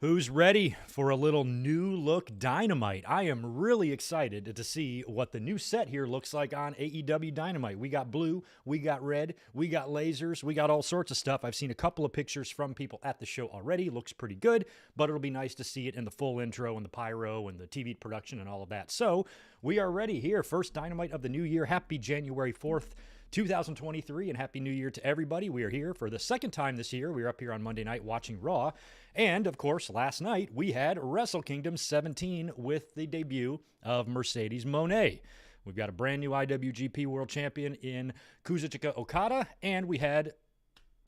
Who's ready for a little new look Dynamite? I am really excited to see what the new set here looks like on AEW Dynamite. We got blue, we got red, we got lasers, we got all sorts of stuff. I've seen a couple of pictures from people at the show already. Looks pretty good, but it'll be nice to see it in the full intro and the pyro and the TV production and all of that. So we are ready here. First Dynamite of the new year. Happy January 4th. 2023, and Happy New Year to everybody. We are here for the second time this year. We were up here on Monday night watching Raw. And, of course, last night we had Wrestle Kingdom 17 with the debut of Mercedes Moné. We've got a brand new IWGP World Champion in Kazuchika Okada, and we had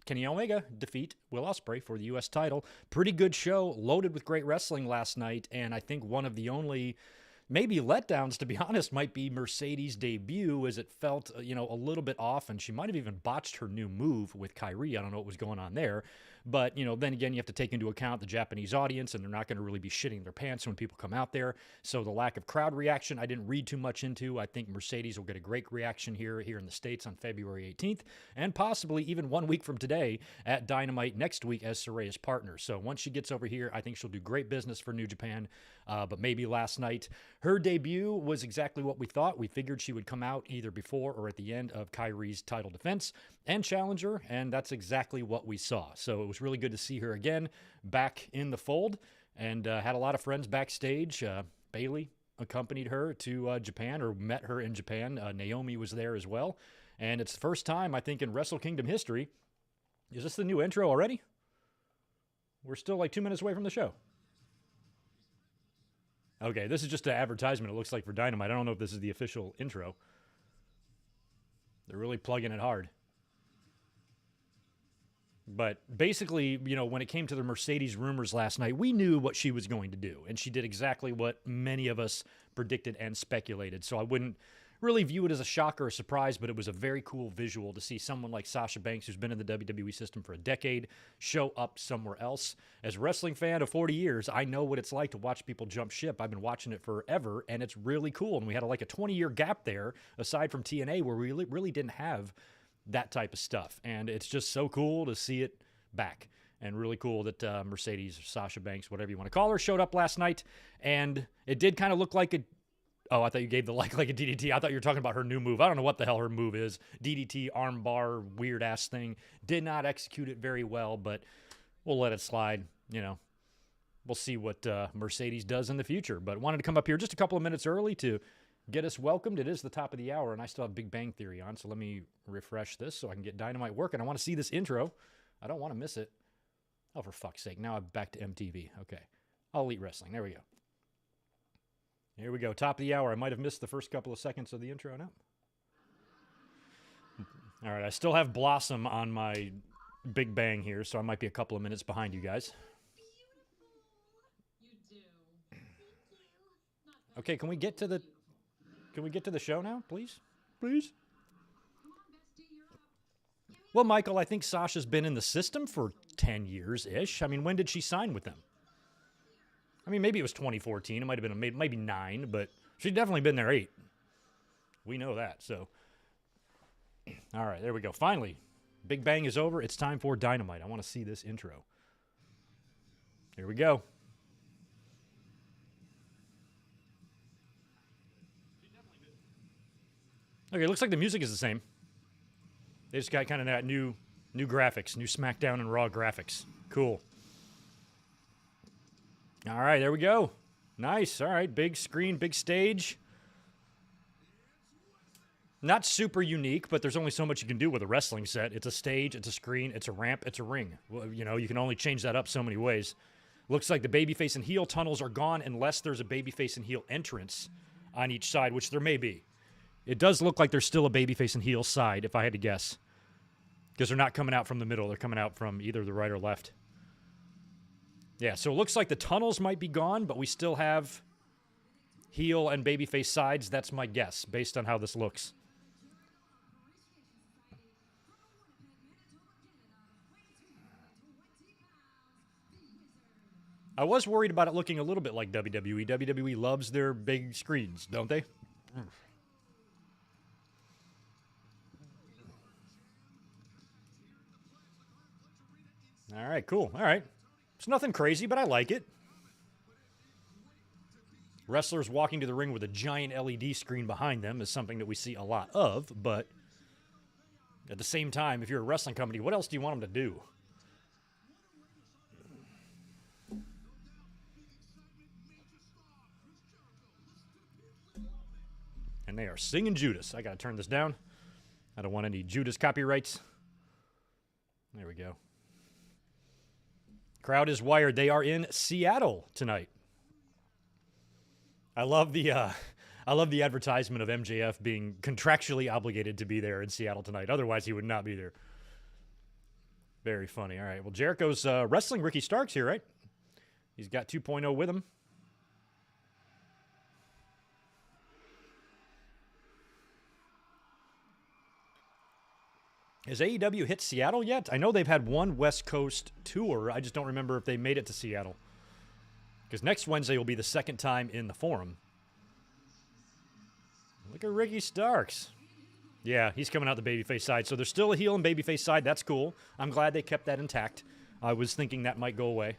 Kenny Omega defeat Will Ospreay for the U.S. title. Pretty good show, loaded with great wrestling last night, and I think one of the only maybe letdowns, to be honest, might be Mercedes' debut, as it felt, a little bit off, and she might have even botched her new move with Kairi. I don't know what was going on there. But, then again, you have to take into account the Japanese audience, and they're not going to really be shitting their pants when people come out there. So the lack of crowd reaction, I didn't read too much into. I think Mercedes will get a great reaction here in the States on February 18th, and possibly even 1 week from today at Dynamite next week as Suraya's partner. So once she gets over here, I think she'll do great business for New Japan. But maybe last night, her debut was exactly what we thought. We figured she would come out either before or at the end of Kairi's title defense and challenge her, and that's exactly what we saw. So it was really good to see her again back in the fold, and had a lot of friends backstage. Bailey accompanied her to Japan, or met her in Japan. Naomi was there as well, and it's the first time, I think, in Wrestle Kingdom history. Is this the new intro already? We're still like 2 minutes away from the show. Okay, this is just an advertisement, it looks like, for Dynamite. I don't know if this is the official intro. They're really plugging it hard. But basically, when it came to the Mercedes rumors last night, we knew what she was going to do. And she did exactly what many of us predicted and speculated. So I wouldn't really view it as a shock or a surprise, but it was a very cool visual to see someone like Sasha Banks, who's been in the WWE system for a decade, show up somewhere else. As a wrestling fan of 40 years, I know what it's like to watch people jump ship. I've been watching it forever, and it's really cool. And we had a 20-year gap there, aside from TNA, where we really didn't have that type of stuff. And it's just so cool to see it back. And really cool that Mercedes, Sasha Banks, whatever you want to call her, showed up last night. And it did kind of look like a... Oh, I thought you gave the like a DDT. I thought you were talking about her new move. I don't know what the hell her move is. DDT, armbar, weird-ass thing. Did not execute it very well, but we'll let it slide. We'll see what Mercedes does in the future. But wanted to come up here just a couple of minutes early to get us welcomed. It is the top of the hour, and I still have Big Bang Theory on, so let me refresh this so I can get Dynamite working. I want to see this intro. I don't want to miss it. Oh, for fuck's sake. Now I'm back to MTV. Okay. All Elite Wrestling. There we go. Here we go. Top of the hour. I might have missed the first couple of seconds of the intro now. All right. I still have Blossom on my Big Bang here, so I might be a couple of minutes behind you guys. Okay, can we get to the show now, please? Please? Well, Michael, I think Sasha's been in the system for 10 years-ish. I mean, when did she sign with them? I mean, maybe it was 2014. It might have been maybe 9, but she's definitely been there 8. We know that, so. All right, there we go. Finally, Big Bang is over. It's time for Dynamite. I want to see this intro. Here we go. Okay, it looks like the music is the same. They just got kind of that new graphics, new SmackDown and Raw graphics. Cool. All right, there we go. Nice. All right, big screen, big stage. Not super unique, but there's only so much you can do with a wrestling set. It's a stage, it's a screen, it's a ramp, it's a ring. Well, you can only change that up so many ways. Looks like the babyface and heel tunnels are gone unless there's a babyface and heel entrance on each side, which there may be. It does look like there's still a babyface and heel side, if I had to guess. Because they're not coming out from the middle. They're coming out from either the right or left. Yeah, so it looks like the tunnels might be gone, but we still have heel and babyface sides. That's my guess, based on how this looks. I was worried about it looking a little bit like WWE. WWE loves their big screens, don't they? All right, cool. All right. It's nothing crazy, but I like it. Wrestlers walking to the ring with a giant LED screen behind them is something that we see a lot of, but at the same time, if you're a wrestling company, what else do you want them to do? And they are singing Judas. I got to turn this down. I don't want any Judas copyrights. There we go. Crowd is wired. They are in Seattle tonight. I love the advertisement of MJF being contractually obligated to be there in Seattle tonight. Otherwise, he would not be there. Very funny. All right. Well, Jericho's wrestling Ricky Starks here, right? He's got 2.0 with him. Has AEW hit Seattle yet? I know they've had one West Coast tour. I just don't remember if they made it to Seattle. Because next Wednesday will be the second time in the Forum. Look at Ricky Starks. Yeah, he's coming out the babyface side. So there's still a heel and babyface side. That's cool. I'm glad they kept that intact. I was thinking that might go away.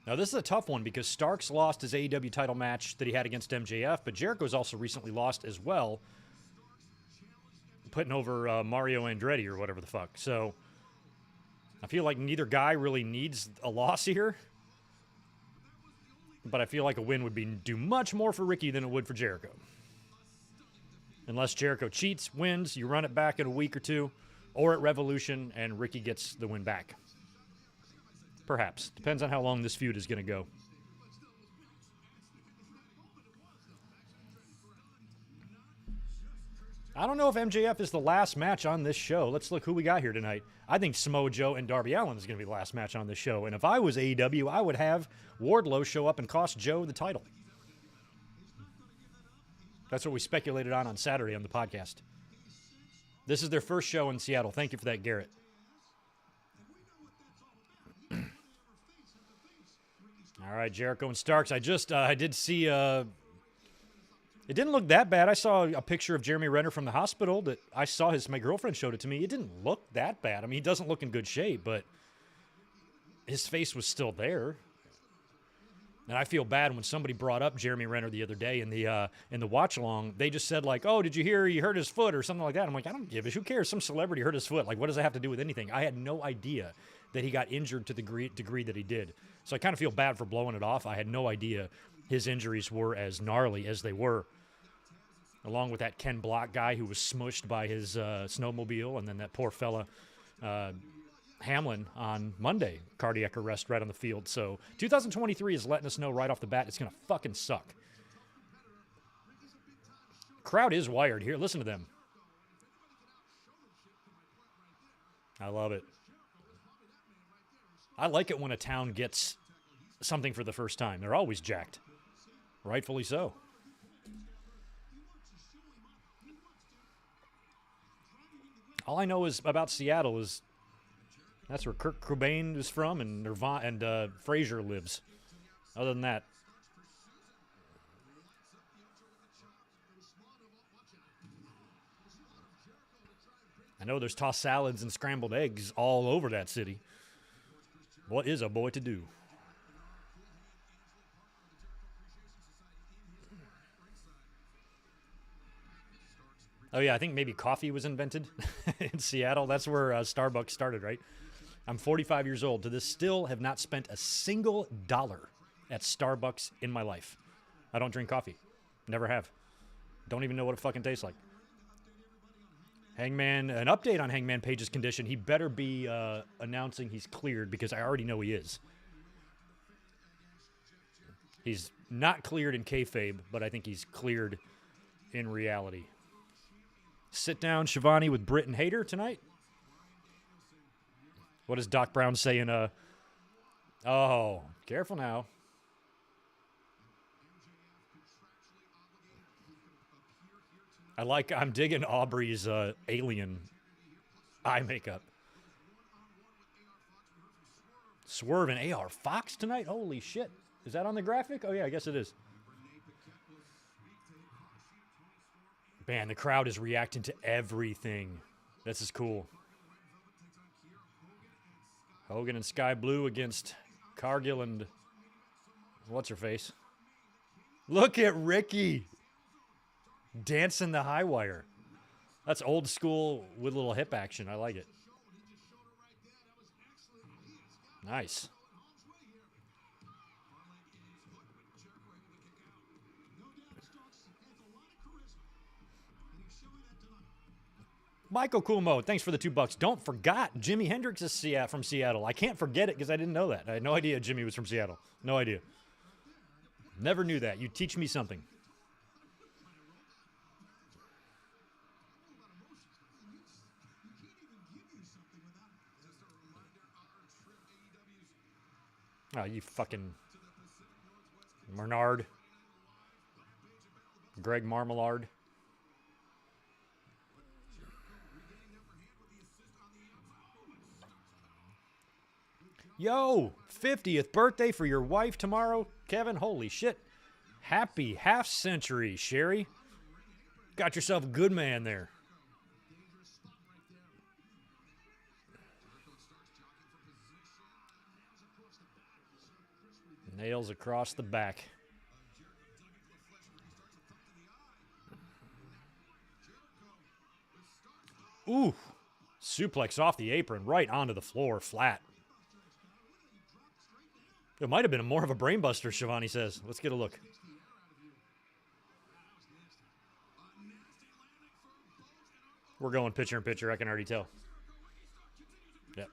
Now, this is a tough one because Starks lost his AEW title match that he had against MJF, but Jericho's also recently lost as well, putting over Mario Andretti or whatever the fuck. So I feel like neither guy really needs a loss here, but I feel like a win would do much more for Ricky than it would for Jericho. Unless Jericho cheats, wins, you run it back in a week or two, or at Revolution, and Ricky gets the win back. Perhaps. Depends on how long this feud is going to go. I don't know if MJF is the last match on this show. Let's look who we got here tonight. I think Samoa Joe and Darby Allin is going to be the last match on this show. And if I was AEW, I would have Wardlow show up and cost Joe the title. That's what we speculated on Saturday on the podcast. This is their first show in Seattle. Thank you for that, Garrett. All right, Jericho and Starks. I did see, it didn't look that bad. I saw a picture of Jeremy Renner from the hospital that my girlfriend showed it to me. It didn't look that bad. I mean, he doesn't look in good shape, but his face was still there. And I feel bad when somebody brought up Jeremy Renner the other day in the watch along. They just said like, "Oh, did you hear he hurt his foot or something like that?" I'm like, I don't give a shit. Who cares? Some celebrity hurt his foot. Like, what does that have to do with anything? I had no idea that he got injured to the degree that he did. So I kind of feel bad for blowing it off. I had no idea his injuries were as gnarly as they were. Along with that Ken Block guy who was smushed by his snowmobile, and then that poor fella Hamlin on Monday, cardiac arrest right on the field. So 2023 is letting us know right off the bat it's going to fucking suck. Crowd is wired here. Listen to them. I love it. I like it when a town gets something for the first time. They're always jacked. Rightfully so. All I know is about Seattle is that's where Kurt Cobain is from and Nirvana and Frasier lives. Other than that, I know there's tossed salads and scrambled eggs all over that city. What is a boy to do? Oh, yeah, I think maybe coffee was invented in Seattle. That's where Starbucks started, right? I'm 45 years old. To this still have not spent a single dollar at Starbucks in my life. I don't drink coffee. Never have. Don't even know what it fucking tastes like. Hangman, an update on Hangman Page's condition. He better be announcing he's cleared because I already know he is. He's not cleared in kayfabe, but I think he's cleared in reality. Sit down, Shivani, with Britt and Hayter tonight. What does Doc Brown say in oh, careful now. I'm digging Aubrey's alien eye makeup. Swerve and AR Fox tonight? Holy shit. Is that on the graphic? Oh, yeah, I guess it is. Man, the crowd is reacting to everything. This is cool. Hogan and Sky Blue against Cargill and what's-her-face. Look at Ricky dancing the high wire. That's old school with a little hip action. I like it. Nice. Michael Kumo, thanks for the $2. Don't forget, Jimi Hendrix is from Seattle. I can't forget it because I didn't know that. I had no idea Jimmy was from Seattle. No idea. Never knew that. You teach me something. Oh, you fucking Bernard. Greg Marmalard. Yo, 50th birthday for your wife tomorrow, Kevin. Holy shit. Happy half century, Sherry. Got yourself a good man there. Nails across the back. Ooh. Suplex off the apron, right onto the floor, flat. It might have been more of a brainbuster, Shivani says. Let's get a look. We're going picture in picture, I can already tell. Yep.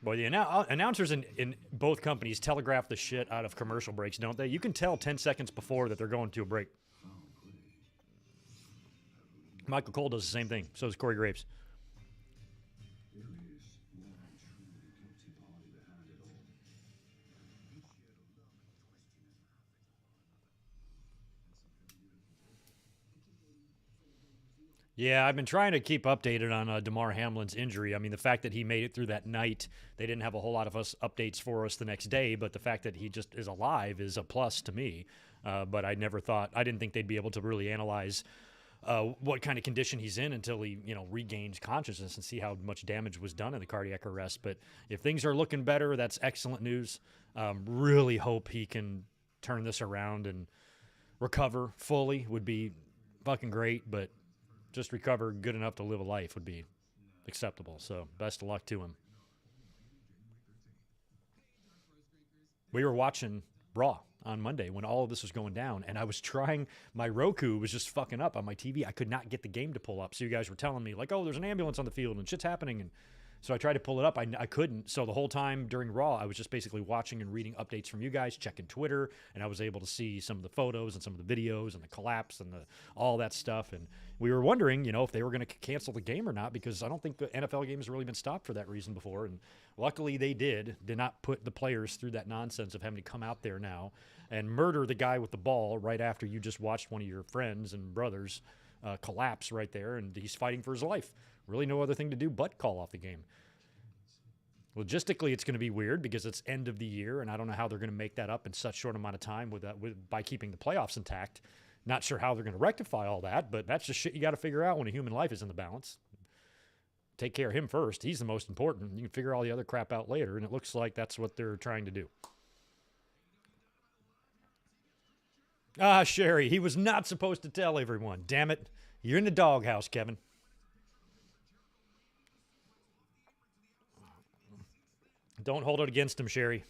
Boy, the announcers in both companies telegraph the shit out of commercial breaks, don't they? You can tell 10 seconds before that they're going to a break. Michael Cole does the same thing. So does Corey Graves. Yeah, I've been trying to keep updated on Damar Hamlin's injury. I mean, the fact that he made it through that night, they didn't have a whole lot of updates for us the next day, but the fact that he just is alive is a plus to me. But I didn't think they'd be able to really analyze what kind of condition he's in until he, regains consciousness and see how much damage was done in the cardiac arrest. But if things are looking better, that's excellent news. Really hope he can turn this around and recover fully would be fucking great, but just recover good enough to live a life would be acceptable. So best of luck to him. We were watching Raw on Monday when all of this was going down, and I was trying, my Roku was just fucking up on my TV. I could not get the game to pull up. So you guys were telling me, like, oh, there's an ambulance on the field and shit's happening. And so I tried to pull it up. I couldn't. So the whole time during Raw, I was just basically watching and reading updates from you guys, checking Twitter, and I was able to see some of the photos and some of the videos and the collapse and all that stuff. And we were wondering, if they were going to cancel the game or not, because I don't think the NFL game has really been stopped for that reason before. And luckily they did not put the players through that nonsense of having to come out there now and murder the guy with the ball right after you just watched one of your friends and brothers collapse right there, and he's fighting for his life. Really no other thing to do but call off the game. Logistically, it's going to be weird because it's end of the year, and I don't know how they're going to make that up in such short amount of time by keeping the playoffs intact. Not sure how they're going to rectify all that, but that's just shit you got to figure out when a human life is in the balance. Take care of him first. He's the most important. You can figure all the other crap out later, and it looks like that's what they're trying to do. Ah, Sherry, he was not supposed to tell everyone. Damn it. You're in the doghouse, Kevin. Don't hold it against him, Sherry.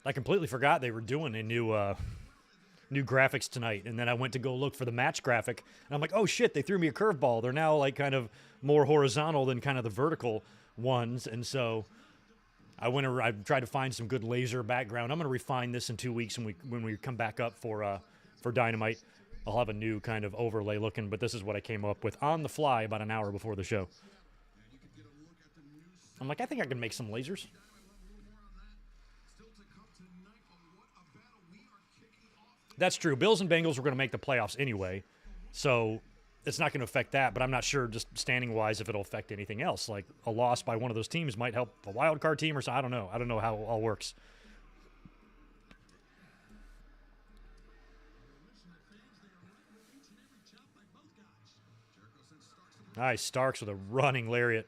I completely forgot they were doing a new graphics tonight, and then I went to go look for the match graphic, and I'm like, oh shit, they threw me a curveball. They're now like kind of more horizontal than kind of the vertical ones, and so I tried to find some good laser background. I'm going to refine this in 2 weeks when we come back up for Dynamite. I'll have a new kind of overlay looking, but this is what I came up with on the fly about an hour before the show. I'm like, I think I can make some lasers. That's true. Bills and Bengals were going to make the playoffs anyway, so it's not going to affect that, but I'm not sure just standing-wise if it'll affect anything else. Like a loss by one of those teams might help a wild card team or so. I don't know. I don't know how it all works. Nice. Starks with a running lariat.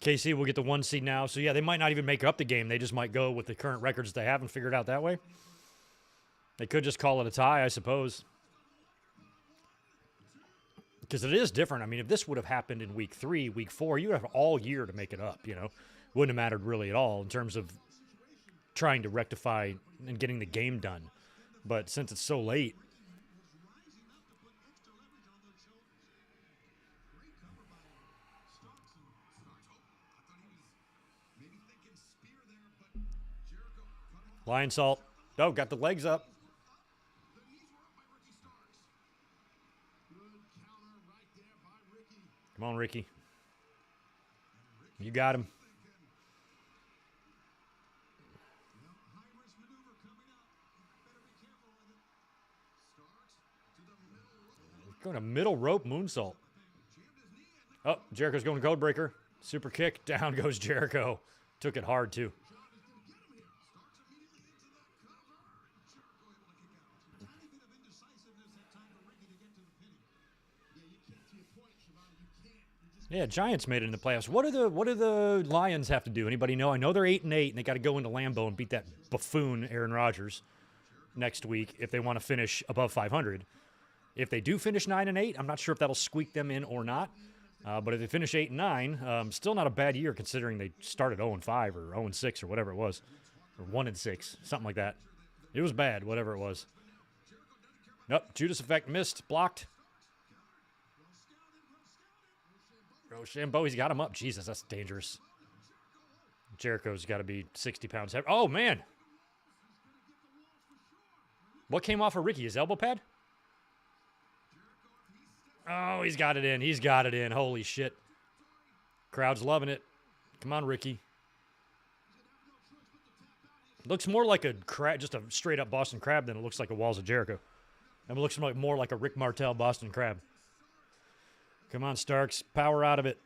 KC will get the 1 seed now. So, yeah, they might not even make up the game. They just might go with the current records they have and figure it out that way. They could just call it a tie, I suppose. Because it is different. I mean, if this would have happened in week 3, week 4, you would have all year to make it up, you know. Wouldn't have mattered really at all in terms of trying to rectify and getting the game done. But since it's so late, Lion Salt. Oh, got the legs up. Come on, Ricky. You got him. Going to middle rope moonsault. Oh, Jericho's going code breaker. Super kick. Down goes Jericho. Took it hard, too. Yeah, Giants made it in the playoffs. What do the Lions have to do? Anybody know? I know they're 8-8, and they got to go into Lambeau and beat that buffoon Aaron Rodgers next week if they want to finish above 500. If they do finish 9-8, I'm not sure if that'll squeak them in or not. But if they finish 8-9, still not a bad year considering they started 0-5 or 0-6 or whatever it was, or 1-6, something like that. It was bad, whatever it was. Nope, Judas Effect missed, blocked. Rochambeau, he's got him up. Jesus, that's dangerous. Jericho's got to be 60 pounds heavy. Oh, man. What came off of Ricky? His elbow pad? Oh, he's got it in. He's got it in. Holy shit. Crowd's loving it. Come on, Ricky. Looks more like a crab, just a straight-up Boston Crab than it looks like a Walls of Jericho. And it looks more like a Rick Martel Boston Crab. Come on, Starks. Power out of it.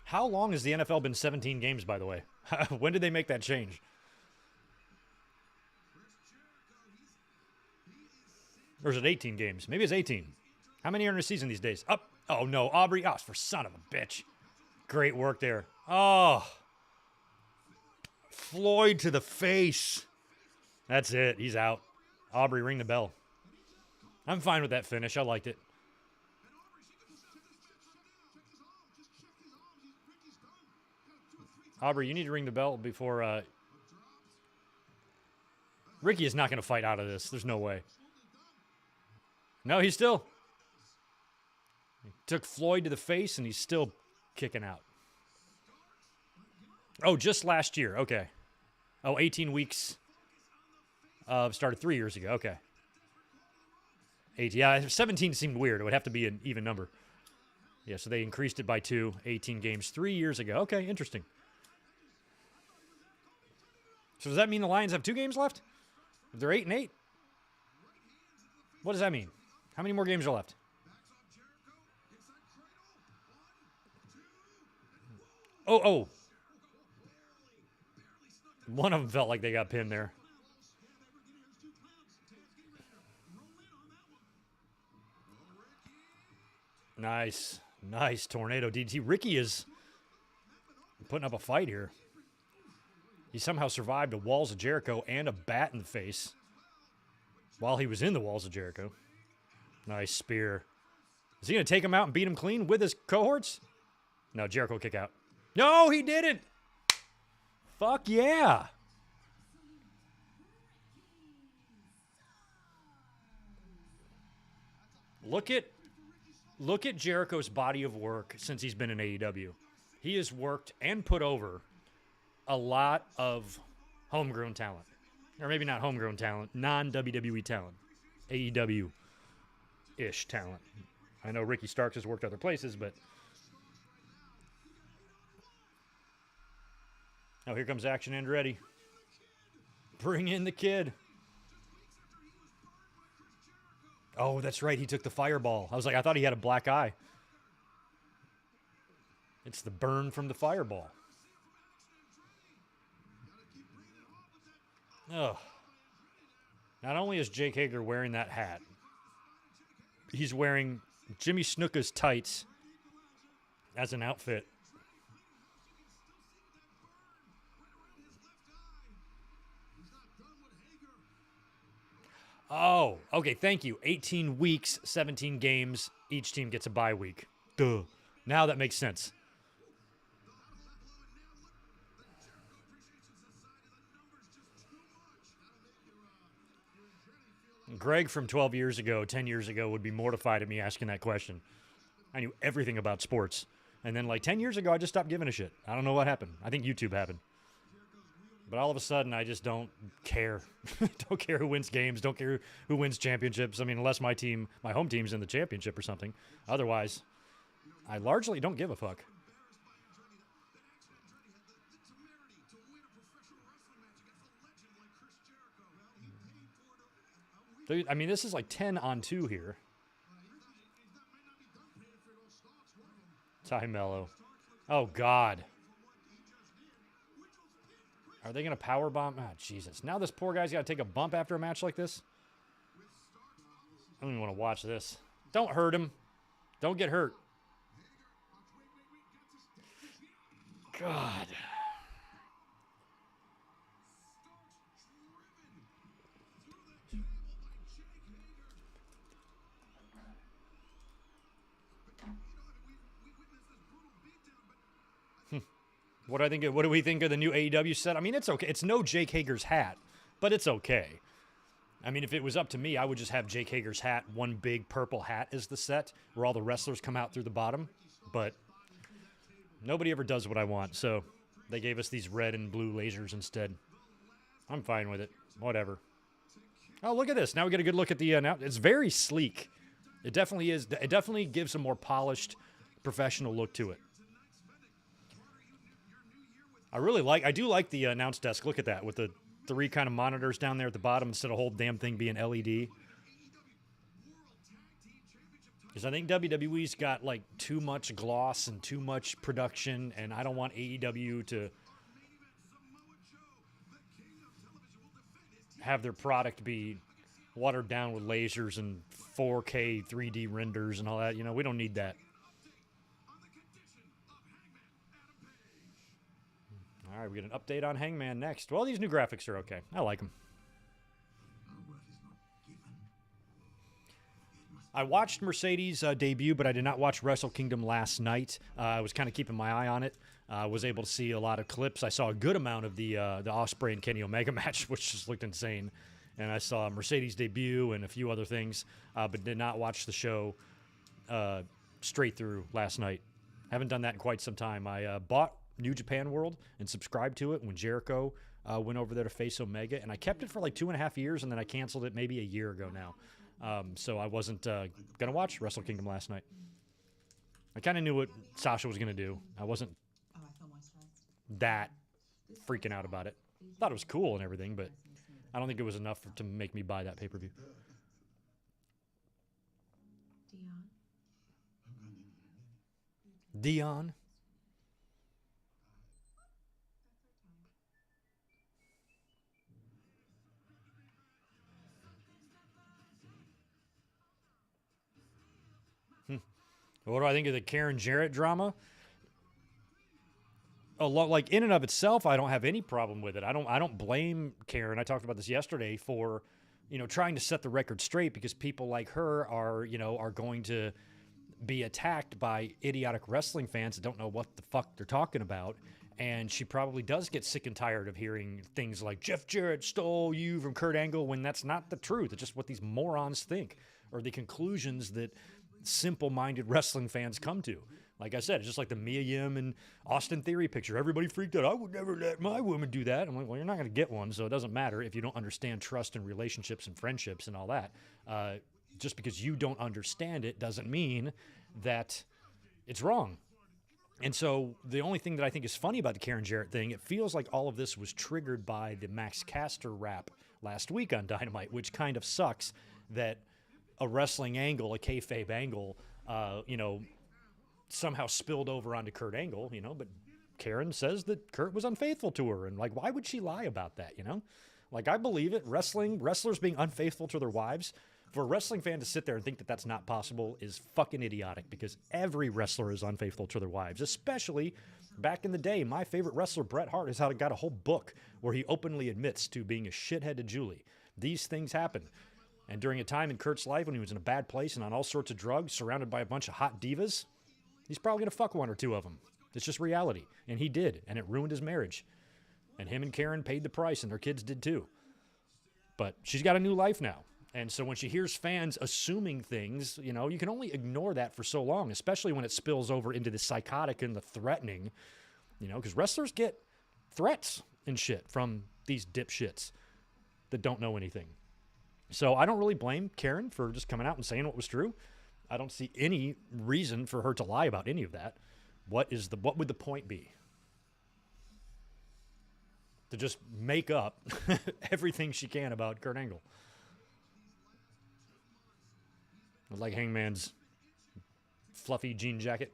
How long has the NFL been 17 games, by the way? When did they make that change? Or is it 18 games? Maybe it's 18. How many are in a season these days? Up. Oh, no. Aubrey. Oh, for son of a bitch. Great work there. Oh. Floyd to the face. That's it. He's out. Aubrey, ring the bell. I'm fine with that finish. I liked it. Aubrey, you need to ring the bell before... Ricky is not going to fight out of this. There's no way. No, he's still... He took Floyd to the face, and he's still kicking out. Oh, just last year. Okay. Oh, 18 weeks... started 3 years ago. Okay. 8. Yeah, 17 seemed weird. It would have to be an even number. Yeah, so they increased it by 2. 18 games 3 years ago. Okay, interesting. So does that mean the Lions have 2 games left? If they're 8-8? What does that mean? How many more games are left? Oh. One of them felt like they got pinned there. Nice. Nice tornado DDT. Ricky is putting up a fight here. He somehow survived a Walls of Jericho and a bat in the face while he was in the Walls of Jericho. Nice spear. Is he going to take him out and beat him clean with his cohorts? No, Jericho kick out. No, he didn't. Fuck yeah. Look at Jericho's body of work since he's been in AEW. He has worked and put over a lot of homegrown talent. Or maybe not homegrown talent, non-WWE talent. AEW-ish talent. I know Ricky Starks has worked other places, but... Oh, here comes Action Andretti. Bring in the kid. Oh, that's right. He took the fireball. I was like, I thought he had a black eye. It's the burn from the fireball. Ugh. Not only is Jake Hager wearing that hat, he's wearing Jimmy Snuka's tights as an outfit. Oh, okay, thank you. 18 weeks, 17 games. Each team gets a bye week. Duh. Now that makes sense. Greg from 12 years ago, 10 years ago, would be mortified at me asking that question. I knew everything about sports. And then, like, 10 years ago, I just stopped giving a shit. I don't know what happened. I think YouTube happened. But all of a sudden, I just don't care. Don't care who wins games. Don't care who wins championships. I mean, unless my home team's in the championship or something. Otherwise, I largely don't give a fuck. I mean, this is like 10-on-2 here. Ty Mello. Oh, God. Are they going to powerbomb? Oh, Jesus. Now this poor guy's got to take a bump after a match like this? I don't even want to watch this. Don't hurt him. Don't get hurt. God. What do we think of the new AEW set? I mean, it's okay. It's no Jake Hager's hat, but it's okay. I mean, if it was up to me, I would just have Jake Hager's hat, one big purple hat as the set, where all the wrestlers come out through the bottom. But nobody ever does what I want, so they gave us these red and blue lasers instead. I'm fine with it. Whatever. Oh, look at this. Now we get a good look at the now. It's very sleek. It definitely is. It definitely gives a more polished, professional look to it. I do like the announce desk. Look at that, with the 3 kind of monitors down there at the bottom instead of the whole damn thing being LED. Because I think WWE's got, like, too much gloss and too much production, and I don't want AEW to have their product be watered down with lasers and 4K 3D renders and all that. You know, we don't need that. All right, we get an update on Hangman next. Well, these new graphics are okay. I like them. I watched Mercedes' debut, but I did not watch Wrestle Kingdom last night. I was kind of keeping my eye on it. I was able to see a lot of clips. I saw a good amount of the Ospreay and Kenny Omega match, which just looked insane. And I saw Mercedes' debut and a few other things, but did not watch the show straight through last night. Haven't done that in quite some time. I bought New Japan World and subscribed to it when Jericho went over there to face Omega, and I kept it for like 2.5 years, and then I canceled it maybe a year ago now. So I wasn't going to watch Wrestle Kingdom last night. I kind of knew what Sasha was going to do. I wasn't that freaking out about it. Thought it was cool and everything, but I don't think it was enough to make me buy that pay-per-view. Dion. What do I think of the Karen Jarrett drama? Like, in and of itself, I don't have any problem with it. I don't blame Karen. I talked about this yesterday for, trying to set the record straight, because people like her are going to be attacked by idiotic wrestling fans that don't know what the fuck they're talking about. And she probably does get sick and tired of hearing things like Jeff Jarrett stole you from Kurt Angle, when that's not the truth. It's just what these morons think. or the conclusions that simple-minded wrestling fans come to. Like I said, it's just like the Mia Yim and Austin Theory picture. Everybody freaked out. I would never let my woman do that. I'm like, well, you're not going to get one, so it doesn't matter if you don't understand trust and relationships and friendships and all that. Just because you don't understand it doesn't mean that it's wrong. And so the only thing that I think is funny about the Karen Jarrett thing, it feels like all of this was triggered by the Max Caster rap last week on Dynamite, which kind of sucks that a wrestling angle, a kayfabe angle, somehow spilled over onto Kurt Angle, but Karen says that Kurt was unfaithful to her. And like, why would she lie about that? Like, I believe it. Wrestlers being unfaithful to their wives, for a wrestling fan to sit there and think that that's not possible is fucking idiotic, because every wrestler is unfaithful to their wives, especially back in the day. My favorite wrestler, Bret Hart, has got a whole book where he openly admits to being a shithead to Julie. These things happen. And during a time in Kurt's life when he was in a bad place and on all sorts of drugs, surrounded by a bunch of hot divas, he's probably going to fuck one or two of them. It's just reality. And he did, and it ruined his marriage. And him and Karen paid the price, and their kids did too. But she's got a new life now. And so when she hears fans assuming things, you can only ignore that for so long, especially when it spills over into the psychotic and the threatening, because wrestlers get threats and shit from these dipshits that don't know anything. So I don't really blame Karen for just coming out and saying what was true. I don't see any reason for her to lie about any of that. What would the point be? To just make up everything she can about Kurt Angle. Like Hangman's fluffy jean jacket.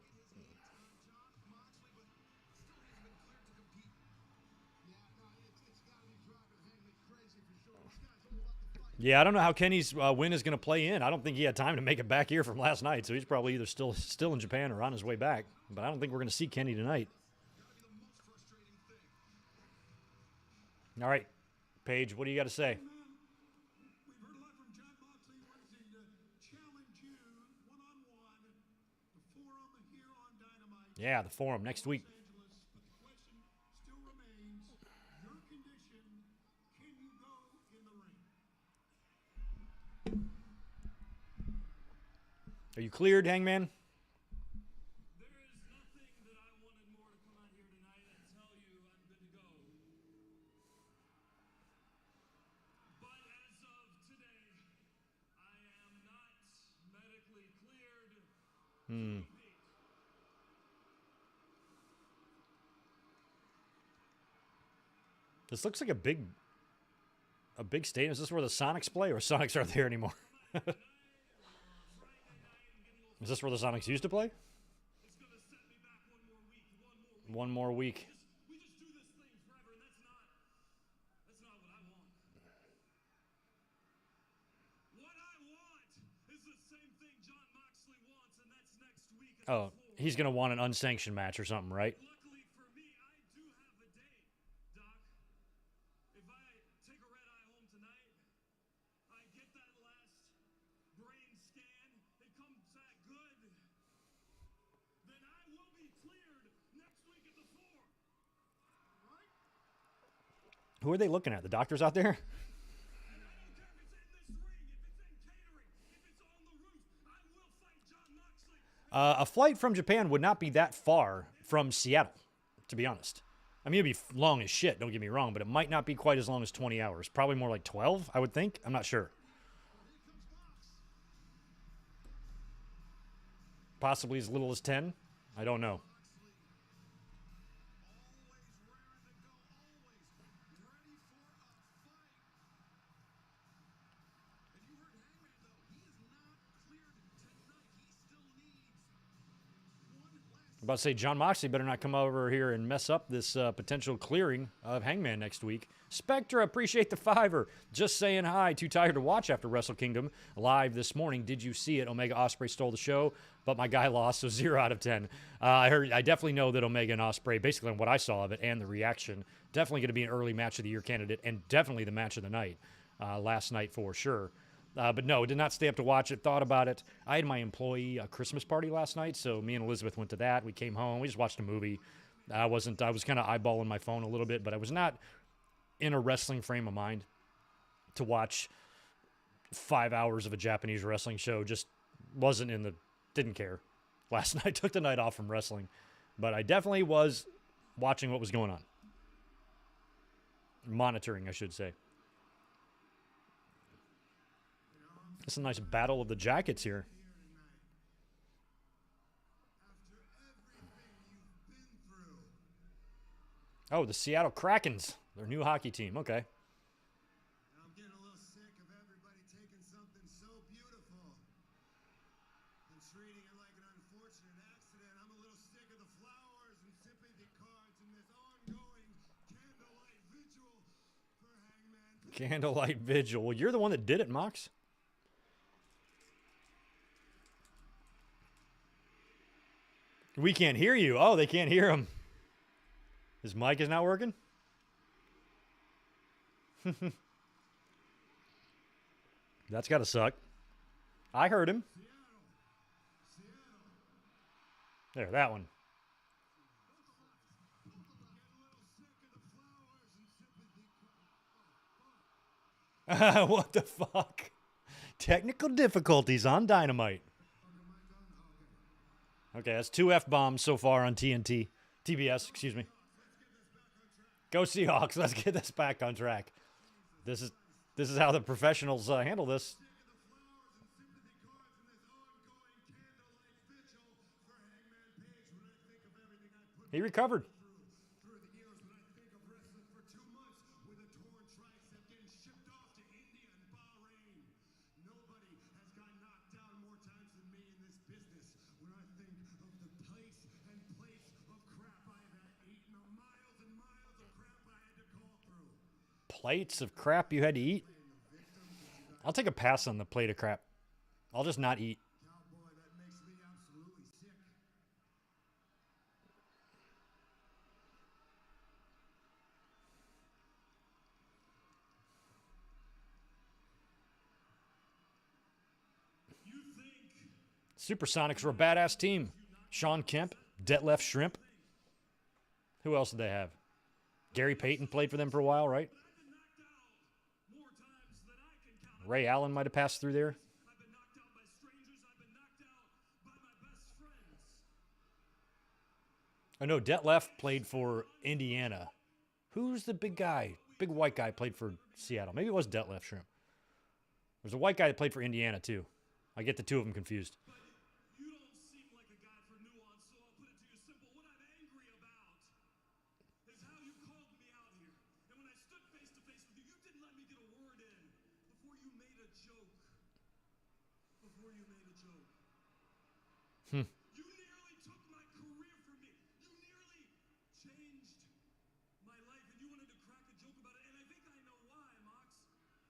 Yeah, I don't know how Kenny's win is going to play in. I don't think he had time to make it back here from last night, so he's probably either still in Japan or on his way back. But I don't think we're going to see Kenny tonight. All right, Paige, what do you got to say? Yeah, the forum next week. Are you cleared, Hangman? There is nothing that I wanted more to come out here tonight and tell you I'm good to go. But as of today, I am not medically cleared to compete. This looks like a big stadium. Is this where the Sonics play, or Sonics aren't there anymore? Is this where the Sonics used to play? It's going to set me back One more week. We just do this thing forever, and that's not what I want. What I want is the same thing Jon Moxley wants, and that's next week. Oh, he's going to want an unsanctioned match or something, right? Luckily for me, I do have a date, Doc. If I take a red eye home tonight, I get that last brain scan, it comes back good, then I will be cleared next week at the 4. Right? Who are they looking at? The doctors out there? And I don't care if it's in this ring, if it's in catering, if it's on the roof, I will fight Jon Moxley. A flight from Japan would not be that far from Seattle, to be honest. I mean, it'd be long as shit, don't get me wrong, but it might not be quite as long as 20 hours. Probably more like 12, I would think. I'm not sure. Possibly as little as 10. I don't know. I'm about to say, Jon Moxley better not come over here and mess up this potential clearing of Hangman next week. Spectra, appreciate the $5. Just saying hi. Too tired to watch after Wrestle Kingdom live this morning. Did you see it? Omega Ospreay stole the show, but my guy lost, so 0 out of 10. I definitely know that Omega and Ospreay, basically on what I saw of it and the reaction, definitely going to be an early match of the year candidate and definitely the match of the night last night for sure. But no, did not stay up to watch it. Thought about it. I had my employee Christmas party last night, so me and Elizabeth went to that. We came home. We just watched a movie. I was kind of eyeballing my phone a little bit, but I was not in a wrestling frame of mind to watch 5 hours of a Japanese wrestling show. Just didn't care. Last night, took the night off from wrestling. But I definitely was watching what was going on. Monitoring, I should say. It's a nice battle of the jackets here. Oh, the Seattle Krakens. Their new hockey team. Okay. I'm getting a little sick of everybody taking something so beautiful and treating it like an unfortunate accident. I'm a little sick of the flowers and sympathy cards and this ongoing candlelight vigil for Hangman. Candlelight vigil. Well, you're the one that did it, Mox. We can't hear you. Oh, they can't hear him. His mic is not working? That's got to suck. I heard him. There, that one. What the fuck? Technical difficulties on Dynamite. Okay, that's 2 F-bombs so far on TNT. TBS, excuse me. Go Seahawks. Let's get this back on track. This is how the professionals handle this. He recovered. Plates of crap you had to eat? I'll take a pass on the plate of crap. I'll just not eat. Supersonics were a badass team. Sean Kemp, Detlef Shrimp. Who else did they have? Gary Payton played for them for a while, right? Ray Allen might have passed through there. Oh, no, Detlef played for Indiana. Who's the big guy? Big white guy played for Seattle. Maybe it was Detlef Shrimp. There's a white guy that played for Indiana, too. I get the two of them confused. You don't seem like a guy for nuance, so I'll put it to you simple. What I'm angry about is how you called me out here. And when I stood face to face with you, you didn't let me get a word in before you made a joke. You nearly took my career from me. You nearly changed my life, and you wanted to crack a joke about it. And I think I know why, Mox.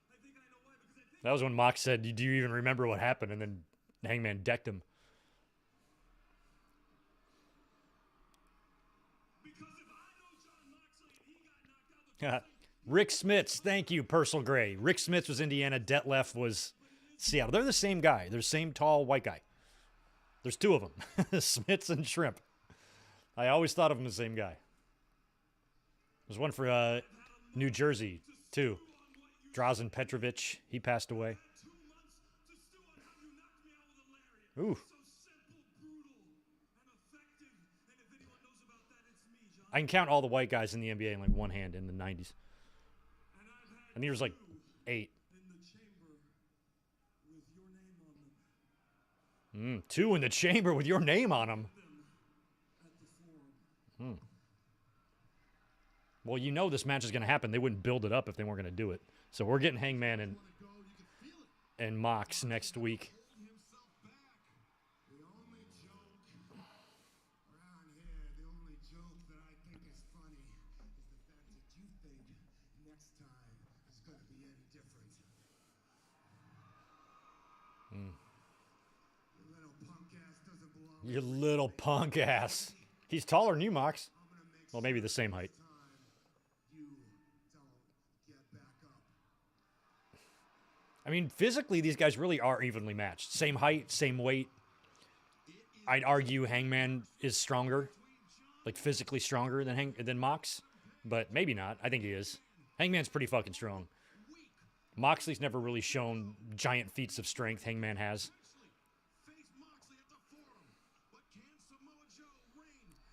I think I know why, because I think That was when Mox said, do you even remember what happened? And then Hangman decked him. because if I know John Moxley and he got knocked out, Rick Smits, thank you, Purcell Gray. Rick Smits was Indiana. Detlef was Seattle. They're the same guy. They're the same tall white guy. There's two of them, Smits and Shrimp. I always thought of them as the same guy. There's one for New Jersey, too. Drazen Petrovic, he passed away. 2 months to stew on how you knocked me out with a lariat. Ooh. So simple, brutal, and effective. And if anyone knows about that, it's me, John. I can count all the white guys in the NBA in like one hand in the 90s. And I've had And he was like 8. in the chamber with your name on them. 2 in the chamber with your name on them. At the forum. Well, you know this match is going to happen. They wouldn't build it up if they weren't going to do it. So we're getting Hangman and Mox next week. Himself back. The only joke around here, the only joke that I think is funny is the fact that you think next time is going to be any different. Your little punk ass doesn't belong. Your little punk ass. He's taller than you, Mox. Well, maybe the same height. You don't get back up. I mean, physically, these guys really are evenly matched. Same height, same weight. I'd argue Hangman is stronger, like physically stronger than Mox, but maybe not. I think he is. Hangman's pretty fucking strong. Moxley's never really shown giant feats of strength. Hangman has.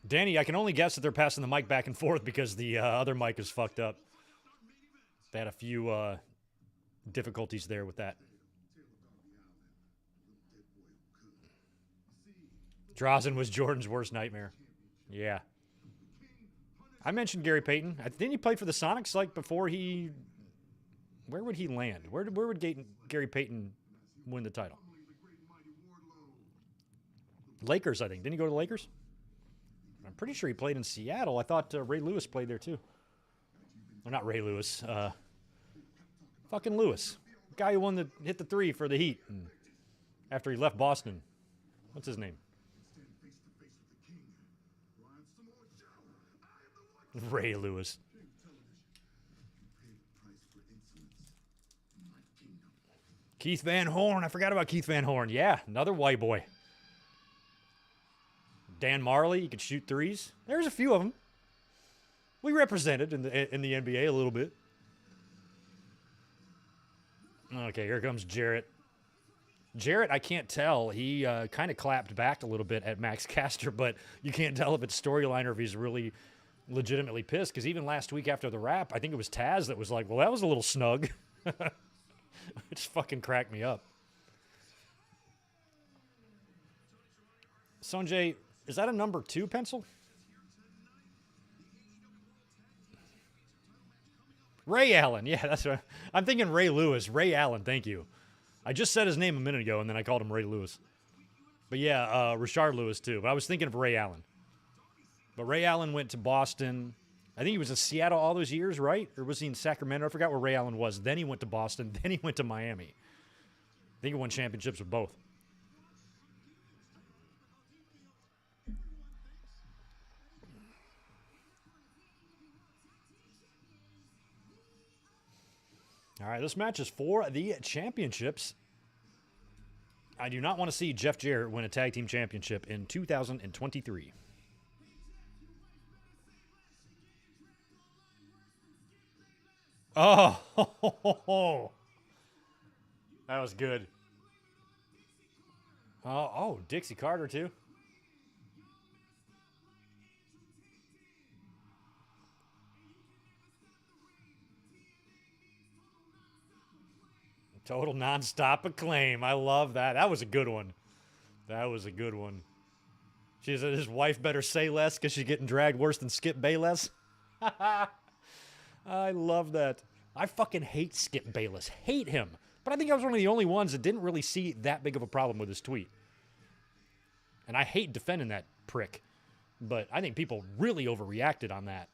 Danny, I can only guess that they're passing the mic back and forth because the other mic is fucked up. They had a few difficulties there with that. Drazen was Jordan's worst nightmare. Yeah. I mentioned Gary Payton. Didn't he play for the Sonics like before he... Where would he land? Where would Gary Payton win the title? Lakers, I think. Didn't he go to the Lakers? I'm pretty sure he played in Seattle. I thought Ray Lewis played there too. Or not Ray Lewis. Fucking Lewis. The guy who hit the three for the Heat after he left Boston. What's his name? Ray Lewis. Keith Van Horn. I forgot about Keith Van Horn. Yeah, another white boy. Dan Marley. He could shoot threes. There's a few of them. We represented in the NBA a little bit. Okay, here comes Jarrett. Jarrett, I can't tell. He kind of clapped back a little bit at Max Caster, but you can't tell if it's storyline or if he's really legitimately pissed, because even last week after the rap, I think it was Taz that was like, well, that was a little snug. It just fucking cracked me up. Sonjay, is that a number 2 pencil? Ray Allen. Yeah, that's what I'm thinking. Ray Lewis. Ray Allen, thank you. I just said his name a minute ago, and then I called him Ray Lewis. But yeah, Rashard Lewis too. But I was thinking of Ray Allen. But Ray Allen went to Boston. I think he was in Seattle all those years, right? Or was he in Sacramento? I forgot where Ray Allen was. Then he went to Boston. Then he went to Miami. I think he won championships with both. All right, this match is for the championships. I do not want to see Jeff Jarrett win a tag team championship in 2023. Oh, that was good. Oh, Dixie Carter too. Total nonstop acclaim. I love that. That was a good one. That was a good one. She said his wife better say less because she's getting dragged worse than Skip Bayless. I love that. I fucking hate Skip Bayless. Hate him. But I think I was one of the only ones that didn't really see that big of a problem with his tweet. And I hate defending that prick. But I think people really overreacted on that.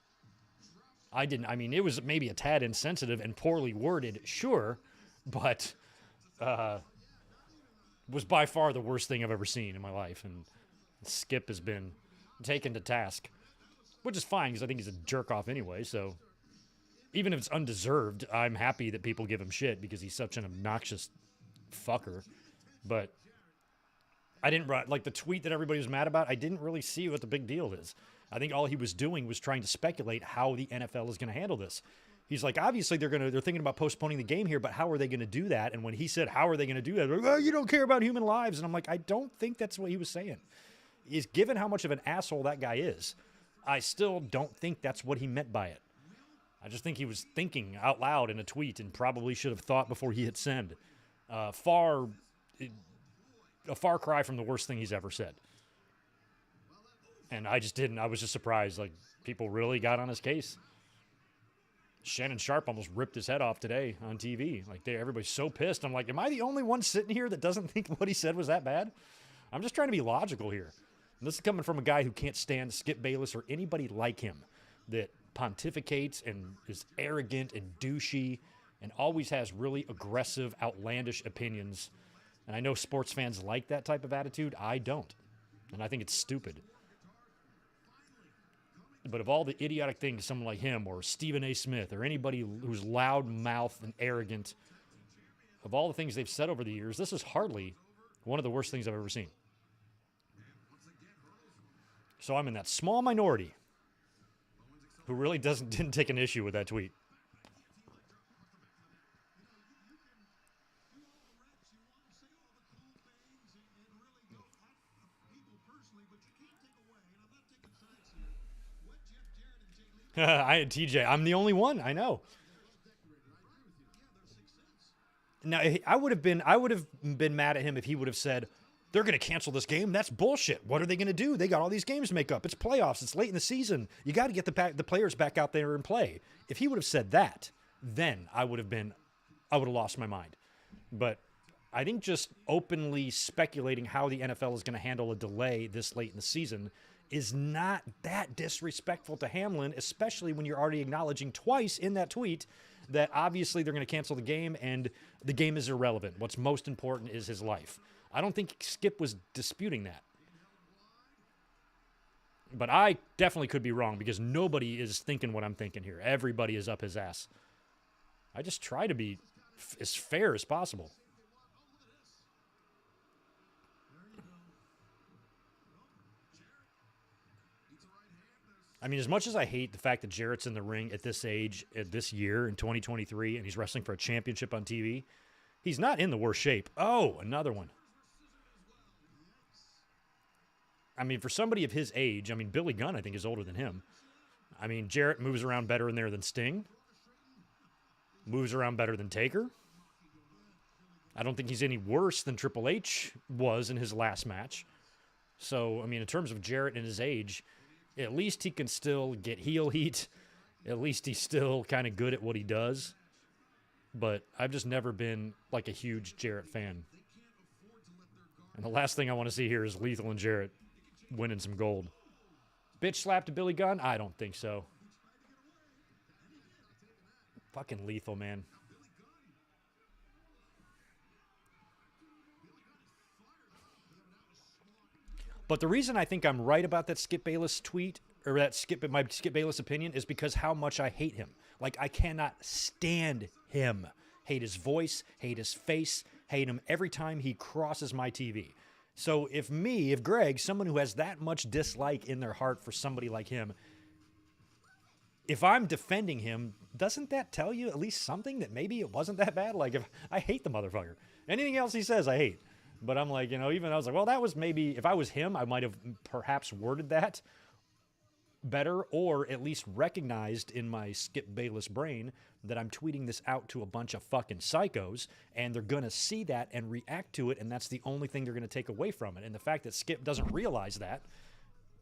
I didn't. I mean, it was maybe a tad insensitive and poorly worded, sure. But was by far the worst thing I've ever seen in my life. And Skip has been taken to task. Which is fine, because I think he's a jerk-off anyway, so... Even if it's undeserved, I'm happy that people give him shit because he's such an obnoxious fucker. But I didn't, like the tweet that everybody was mad about, I didn't really see what the big deal is. I think all he was doing was trying to speculate how the NFL is going to handle this. He's like, obviously they're thinking about postponing the game here, but how are they going to do that? And when he said, how are they going to do that? Like, oh, you don't care about human lives. And I'm like, I don't think that's what he was saying. Is given how much of an asshole that guy is, I still don't think that's what he meant by it. I just think he was thinking out loud in a tweet and probably should have thought before he hit send. A far cry from the worst thing he's ever said. And I just didn't. I was just surprised. Like, people really got on his case. Shannon Sharp almost ripped his head off today on TV. Like, everybody's so pissed. I'm like, am I the only one sitting here that doesn't think what he said was that bad? I'm just trying to be logical here. And this is coming from a guy who can't stand Skip Bayless or anybody like him that pontificates and is arrogant and douchey and always has really aggressive, outlandish opinions. And I know sports fans like that type of attitude. I don't. And I think it's stupid. But of all the idiotic things someone like him or Stephen A. Smith or anybody who's loud-mouthed and arrogant, of all the things they've said over the years, this is hardly one of the worst things I've ever seen. So I'm in that small minority who really didn't take an issue with that tweet. TJ, I'm the only one. I know. Now, I would have been mad at him if he would have said, they're going to cancel this game. That's bullshit. What are they going to do? They got all these games to make up. It's playoffs. It's late in the season. You got to get the players back out there and play. If he would have said that, then I would have lost my mind. But I think just openly speculating how the NFL is going to handle a delay this late in the season is not that disrespectful to Hamlin, especially when you're already acknowledging twice in that tweet that obviously they're going to cancel the game and the game is irrelevant. What's most important is his life. I don't think Skip was disputing that. But I definitely could be wrong because nobody is thinking what I'm thinking here. Everybody is up his ass. I just try to be as fair as possible. I mean, as much as I hate the fact that Jarrett's in the ring at this age, at this year, in 2023, and he's wrestling for a championship on TV, he's not in the worst shape. Oh, another one. I mean, for somebody of his age, I mean, Billy Gunn, I think, is older than him. I mean, Jarrett moves around better in there than Sting. Moves around better than Taker. I don't think he's any worse than Triple H was in his last match. So, I mean, in terms of Jarrett and his age, at least he can still get heel heat. At least he's still kind of good at what he does. But I've just never been, like, a huge Jarrett fan. And the last thing I want to see here is Lethal and Jarrett winning some gold. Bitch slap to Billy Gunn? I don't think so. Fucking Lethal, man. But the reason I think I'm right about that Skip Bayless tweet, or my Skip Bayless opinion, is because how much I hate him. Like, I cannot stand him. Hate his voice, hate his face, hate him every time he crosses my TV. So if Greg, someone who has that much dislike in their heart for somebody like him, if I'm defending him, doesn't that tell you at least something that maybe it wasn't that bad? Like, if I hate the motherfucker. Anything else he says, I hate. But I'm like, even I was like, well, that was maybe, if I was him, I might have perhaps worded that better, or at least recognized in my Skip Bayless brain that I'm tweeting this out to a bunch of fucking psychos, and they're going to see that and react to it, and that's the only thing they're going to take away from it. And the fact that Skip doesn't realize that,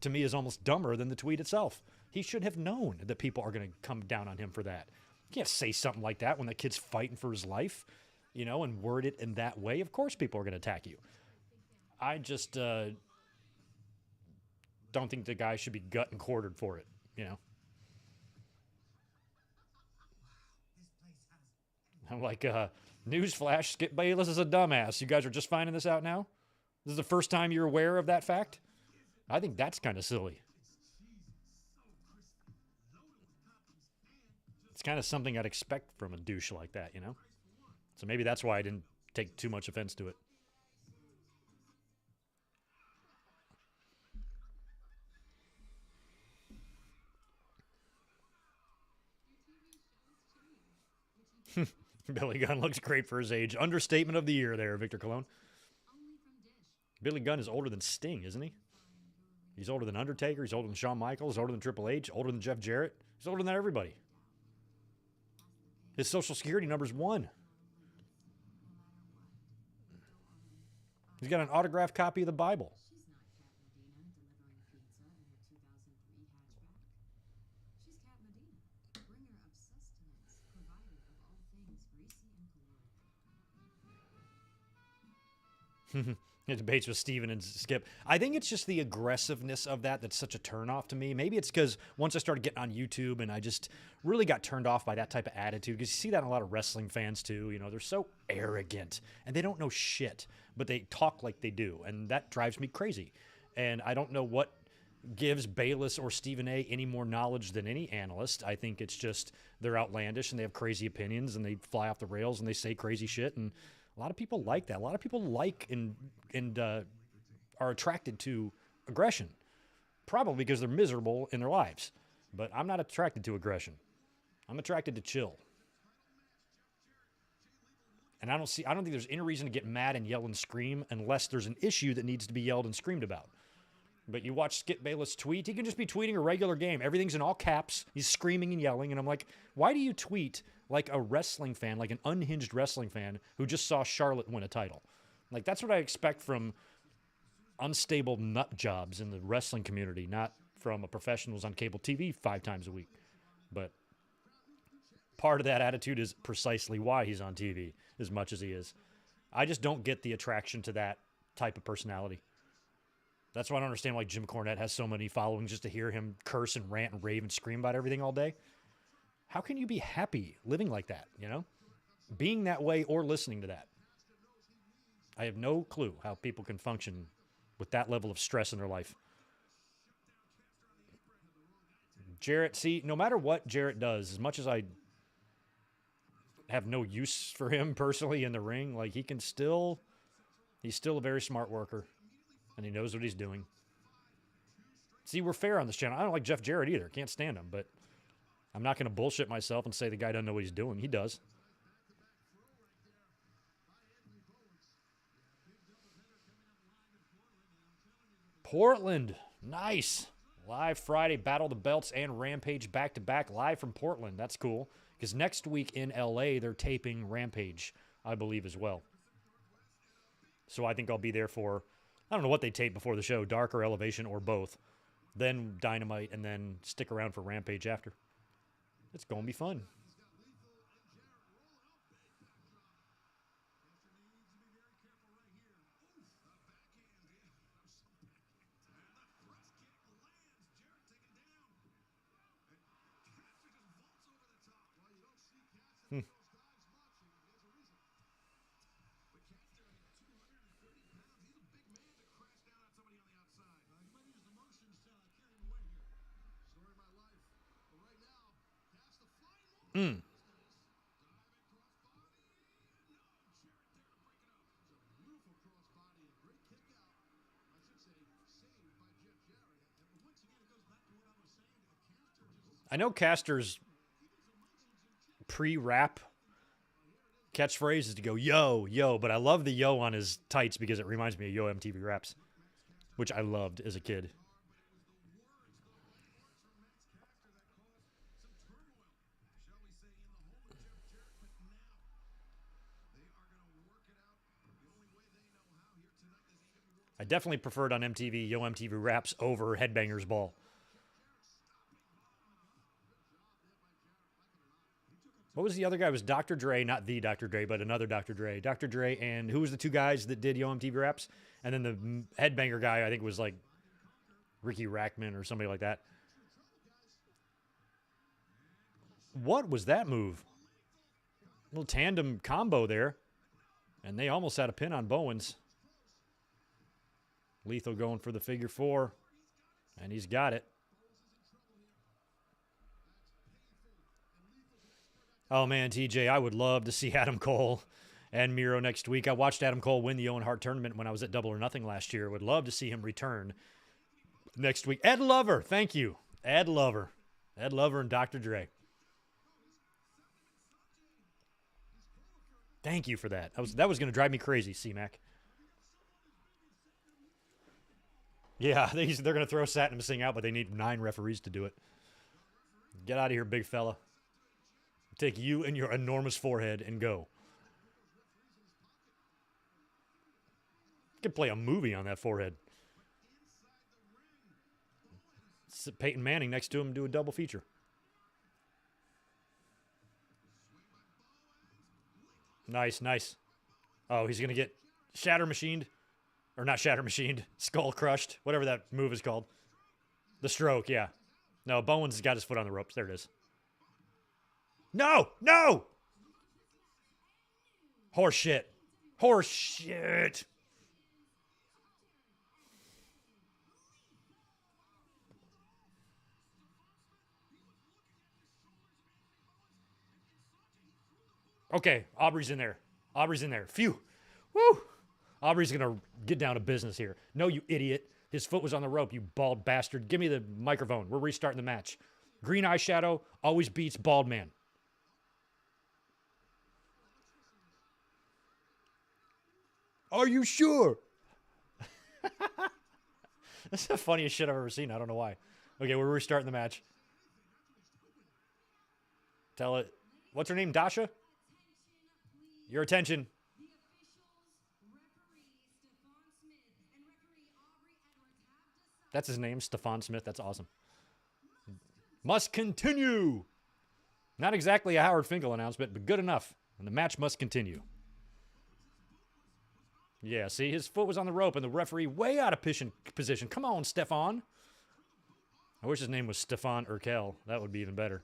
to me, is almost dumber than the tweet itself. He should have known that people are going to come down on him for that. You can't say something like that when that kid's fighting for his life, and word it in that way. Of course people are going to attack you. I just don't think the guy should be gut and quartered for it, I'm like, newsflash, Skip Bayless is a dumbass. You guys are just finding this out now? This is the first time you're aware of that fact? I think that's kind of silly. It's kind of something I'd expect from a douche like that, So maybe that's why I didn't take too much offense to it. Billy Gunn looks great for his age. Understatement of the year there, Victor Colon. Billy Gunn is older than Sting, isn't he? He's older than Undertaker. He's older than Shawn Michaels. Older than Triple H. Older than Jeff Jarrett. He's older than everybody. His social security number's 1. He's got an autographed copy of the Bible. It debates with Steven and Skip. I think it's just the aggressiveness of that's such a turnoff to me. Maybe it's because once I started getting on YouTube and I just really got turned off by that type of attitude, because you see that in a lot of wrestling fans too. They're so arrogant and they don't know shit, but they talk like they do, and that drives me crazy. And I don't know what gives Bayless or Stephen A. any more knowledge than any analyst. I think it's just they're outlandish and they have crazy opinions and they fly off the rails and they say crazy shit, and a lot of people like that. A lot of people like and are attracted to aggression, probably because they're miserable in their lives. But I'm not attracted to aggression. I'm attracted to chill. And I don't think there's any reason to get mad and yell and scream unless there's an issue that needs to be yelled and screamed about. But you watch Skip Bayless tweet, he can just be tweeting a regular game. Everything's in all caps. He's screaming and yelling. And I'm like, why do you tweet like a wrestling fan, like an unhinged wrestling fan who just saw Charlotte win a title? Like, that's what I expect from unstable nut jobs in the wrestling community, not from professionals on cable TV 5 times a week. But part of that attitude is precisely why he's on TV as much as he is. I just don't get the attraction to that type of personality. That's why I don't understand why Jim Cornette has so many followings, just to hear him curse and rant and rave and scream about everything all day. How can you be happy living like that, you know? Being that way or listening to that. I have no clue how people can function with that level of stress in their life. Jarrett, see, no matter what Jarrett does, as much as I have no use for him personally in the ring, like, he's still a very smart worker. And he knows what he's doing. See, we're fair on this channel. I don't like Jeff Jarrett either. Can't stand him. But I'm not going to bullshit myself and say the guy doesn't know what he's doing. He does. Portland. Nice. Live Friday, Battle of the Belts and Rampage back-to-back live from Portland. That's cool. Because next week in L.A., they're taping Rampage, I believe, as well. So I think I'll be there for... I don't know what they tape before the show, Dark or Elevation or both. Then Dynamite, and then stick around for Rampage after. It's going to be fun. I know Caster's pre-rap catchphrase is to go, yo, yo, but I love the yo on his tights because it reminds me of Yo MTV Raps, which I loved as a kid. I definitely preferred on MTV Yo MTV Raps over Headbangers Ball. What was the other guy? It was Dr. Dre, not the Dr. Dre, but another Dr. Dre. Dr. Dre and who was the 2 guys that did Yo MTV Raps? And then the headbanger guy, I think, was like Ricky Rackman or somebody like that. What was that move? Little tandem combo there. And they almost had a pin on Bowens. Lethal going for the figure 4. And he's got it. Oh, man, TJ, I would love to see Adam Cole and Miro next week. I watched Adam Cole win the Owen Hart tournament when I was at Double or Nothing last year. Would love to see him return next week. Ed Lover, thank you. Ed Lover. Ed Lover and Dr. Dre. Thank you for that. That was going to drive me crazy, C-Mac. Yeah, they're going to throw Satnam Singh out, but they need 9 referees to do it. Get out of here, big fella. Take you and your enormous forehead and go. You could play a movie on that forehead. Sit Peyton Manning next to him and do a double feature. Nice, nice. Oh, he's going to get shatter machined. Or not shatter machined. Skull crushed. Whatever that move is called. The stroke, yeah. No, Bowens got his foot on the ropes. There it is. No! No! Horse shit. Horse shit. Okay, Aubrey's in there. Aubrey's in there. Phew. Woo! Aubrey's going to get down to business here. No, you idiot. His foot was on the rope, you bald bastard. Give me the microphone. We're restarting the match. Green eyeshadow always beats bald man. Are you sure? That's the funniest shit I've ever seen. I don't know why. Okay, we're restarting the match. Tell it. What's her name? Dasha? Your attention. That's his name, Stephon Smith. That's awesome. Must continue. Not exactly a Howard Finkel announcement, but good enough. And the match must continue. Yeah, see, his foot was on the rope and the referee way out of position. Come on, Stephon. I wish his name was Stephon Urkel. That would be even better.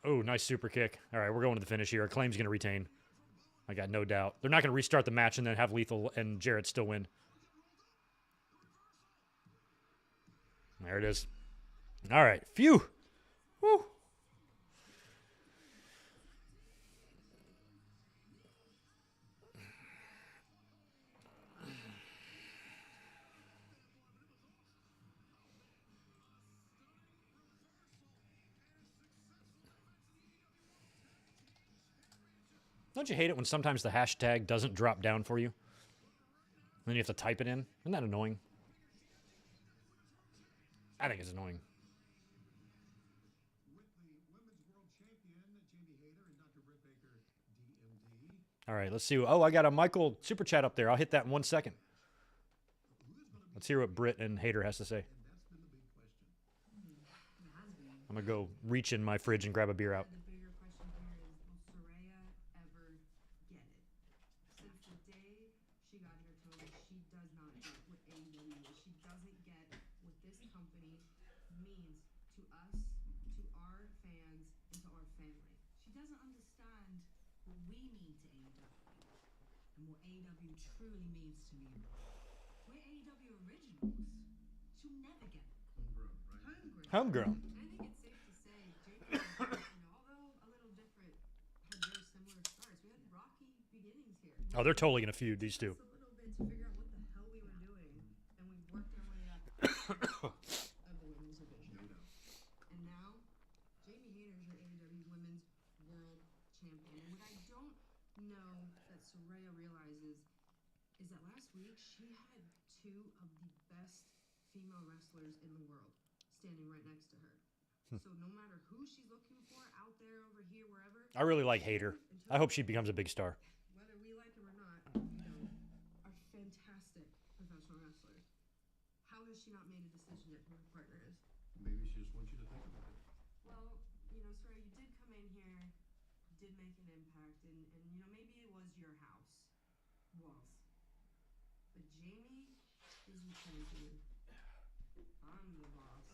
Oh, nice super kick. All right, we're going to the finish here. Acclaim's going to retain. I got no doubt. They're not going to restart the match and then have Lethal and Jarrett still win. There it is. All right. Phew. Woo. Don't you hate it when sometimes the hashtag doesn't drop down for you? Then you have to type it in? Isn't that annoying? I think it's annoying. All right, let's see. Oh, I got a Michael super chat up there. I'll hit that in 1 second. Let's hear what Britt and Hater has to say. I'm going to go reach in my fridge and grab a beer out. The bigger question here is, will Suraya ever get it? Since the day she got here, Tony, she does not get what AEW is. She doesn't get what this company means to us, to our fans, and to our family. She doesn't understand what we mean to AEW and what AEW truly means to me. We're AEW originals. She'll never get it. Homegrown. I think it's safe to say, Jericho, although a little different, had very similar starts. We had rocky beginnings here. Oh, they're totally going to feud, these two. Just a little bit to figure out what the hell we were doing, and we worked our way up of the women's division. And now, Jamie Hayter's your AEW Women's World Champion. And what I don't know that Suraya realizes is that last week she had two of the best female wrestlers in the world standing right next to her. So no matter who she's looking for, out there, over here, wherever, I really like Hater. I hope she becomes a big star. whether we like them or not, are fantastic professional wrestlers. How has she not made a decision yet who her partner is? Maybe she just wants you to think about it. Well, Sarah, you did come in here, did make an impact, and maybe it was your house. Was. But Jamie is the champion. I'm the boss.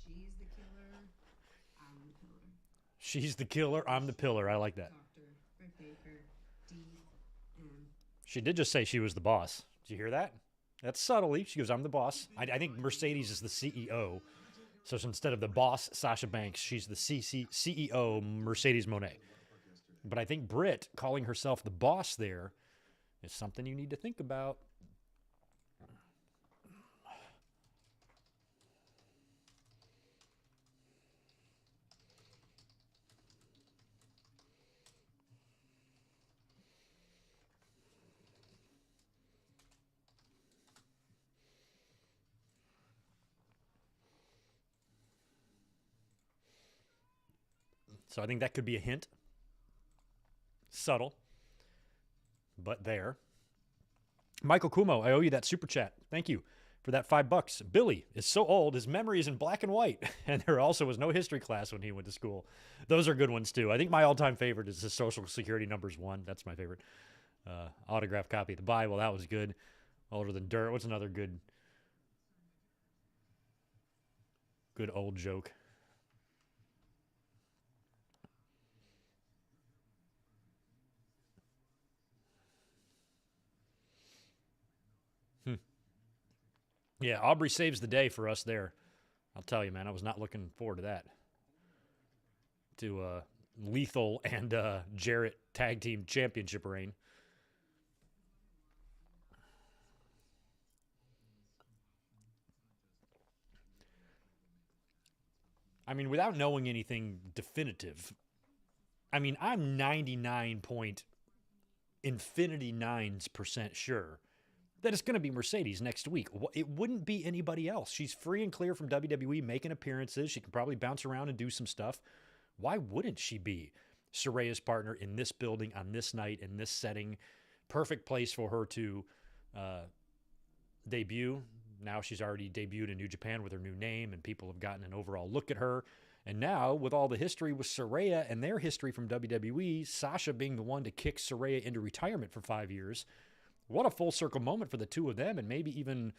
She's the killer. I'm the pillar. She's the killer. I'm the pillar. I like that. Dr. Britt Baker, D.M. She did just say she was the boss. Did you hear that? That's subtly. She goes, I'm the boss. I think Mercedes is the CEO. So instead of the boss, Sasha Banks, she's the CEO, Mercedes Moné. But I think Britt calling herself the boss there is something you need to think about. So I think that could be a hint. Subtle, but there. Michael Kumo, I owe you that super chat. Thank you for that $5. Billy is so old, his memory is in black and white. And there also was no history class when he went to school. Those are good ones, too. I think my all-time favorite is the Social Security numbers 1. That's my favorite. Autographed copy of the Bible. That was good. Older than dirt. What's another good old joke? Yeah, Aubrey saves the day for us there. I'll tell you, man, I was not looking forward to that. To Lethal and Jarrett Tag Team Championship reign. I mean, without knowing anything definitive, I mean, I'm 99.9% sure that it's going to be Mercedes next week. It wouldn't be anybody else. She's free and clear from WWE, making appearances. She can probably bounce around and do some stuff. Why wouldn't she be Suraya's partner in this building on this night, in this setting? Perfect place for her to debut. Now she's already debuted in New Japan with her new name, and people have gotten an overall look at her. And now, with all the history with Suraya and their history from WWE, Sasha being the one to kick Suraya into retirement for 5 years, what a full circle moment for the two of them, and maybe even,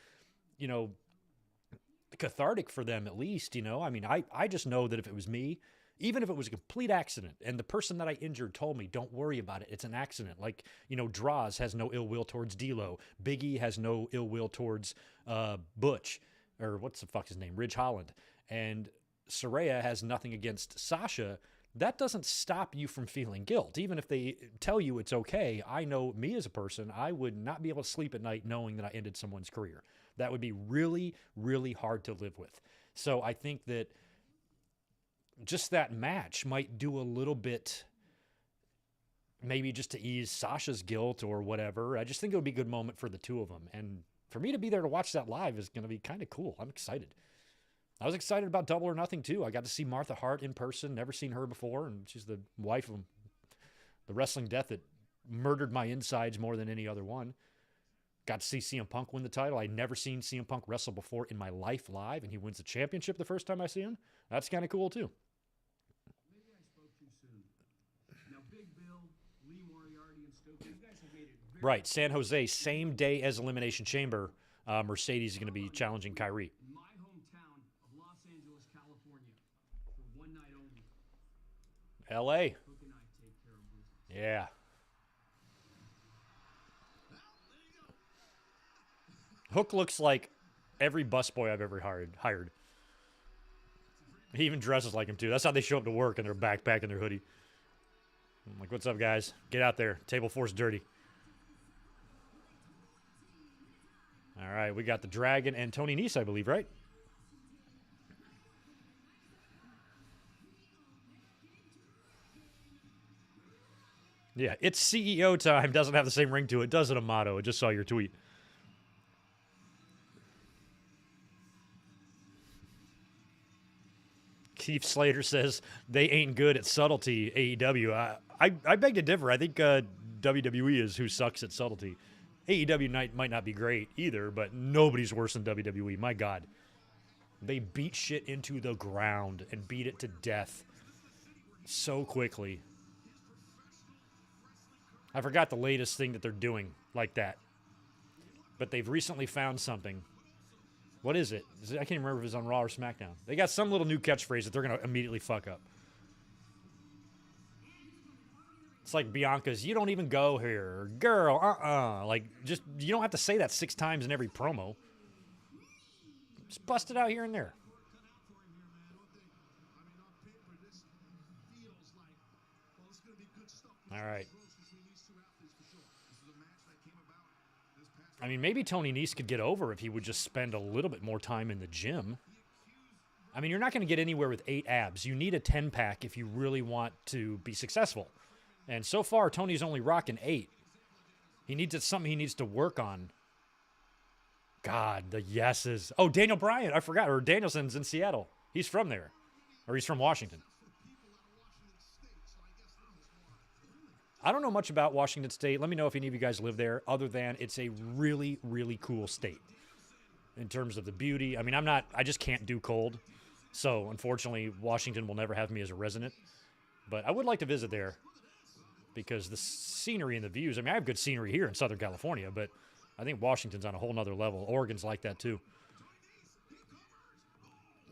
cathartic for them at least, I mean, I just know that if it was me, even if it was a complete accident, and the person that I injured told me, don't worry about it, it's an accident. Like, Droz has no ill will towards D'Lo. Big E has no ill will towards Butch, or what's the fuck his name, Ridge Holland. And Suraya has nothing against Sasha. That doesn't stop you from feeling guilt. Even if they tell you it's okay, I know me as a person, I would not be able to sleep at night knowing that I ended someone's career. That would be really, really hard to live with. So I think that just that match might do a little bit, maybe just to ease Sasha's guilt or whatever. I just think it would be a good moment for the two of them. And for me to be there to watch that live is going to be kind of cool. I'm excited. I was excited about Double or Nothing, too. I got to see Martha Hart in person. Never seen her before, and she's the wife of the wrestling death that murdered my insides more than any other one. Got to see CM Punk win the title. I'd never seen CM Punk wrestle before in my life live, and he wins the championship the first time I see him. That's kind of cool, too. Maybe I spoke too soon. Now, Big Bill, Lee Moriarty, and Stokely, you guys have made it very Right, San Jose, same day as Elimination Chamber. Mercedes is going to be challenging Kyrie. my hometown of Los Angeles, California, for one night only. L.A. Hook and I take care of business. Yeah. Hook looks like every busboy I've ever hired. He even dresses like him, too. That's how they show up to work in their backpack and their hoodie. I'm like, what's up, guys? Get out there. Table four's dirty. All right, we got the Dragon and Tony Nese, I believe, right? Yeah, it's CEO time. Doesn't have the same ring to it. Does it a motto? I just saw your tweet. Keith Slater says they ain't good at subtlety, AEW. I beg to differ. I think WWE is who sucks at subtlety. AEW might not be great either, but nobody's worse than WWE. My God. They beat shit into the ground and beat it to death so quickly. I forgot the latest thing that they're doing like that. But they've recently found something. What is it? I can't even remember if it's on Raw or SmackDown. They got some little new catchphrase that they're going to immediately fuck up. It's like Bianca's, you don't even go here. Girl, Like, just, you don't have to say that 6 times in every promo. Just bust it out here and there. All right. I mean, maybe Tony Nese could get over if he would just spend a little bit more time in the gym. I mean, you're not going to get anywhere with 8 abs. You need a 10-pack if you really want to be successful. And so far, Tony's only rocking 8. It's something he needs to work on. God, the yeses. Oh, Daniel Bryan, I forgot. Or Danielson's in Seattle. He's from there. Or he's from Washington. I don't know much about Washington State. Let me know if any of you guys live there, other than it's a really, really cool state in terms of the beauty. I mean, I just can't do cold. So, unfortunately, Washington will never have me as a resident. But I would like to visit there because the scenery and the views, I mean, I have good scenery here in Southern California, but I think Washington's on a whole nother level. Oregon's like that, too.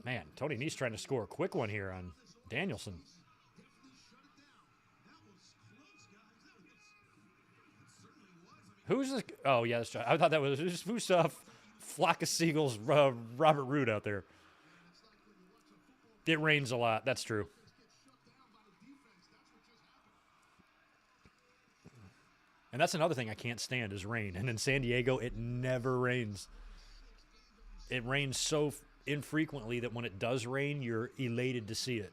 Man, Tony Nese trying to score a quick one here on Danielson. Who's this? Oh, yeah, that's right. I thought that was who's Flock of Seagulls, Robert Roode out there. It rains a lot. That's true. And that's another thing I can't stand is rain. And in San Diego, it never rains. It rains so infrequently that when it does rain, you're elated to see it.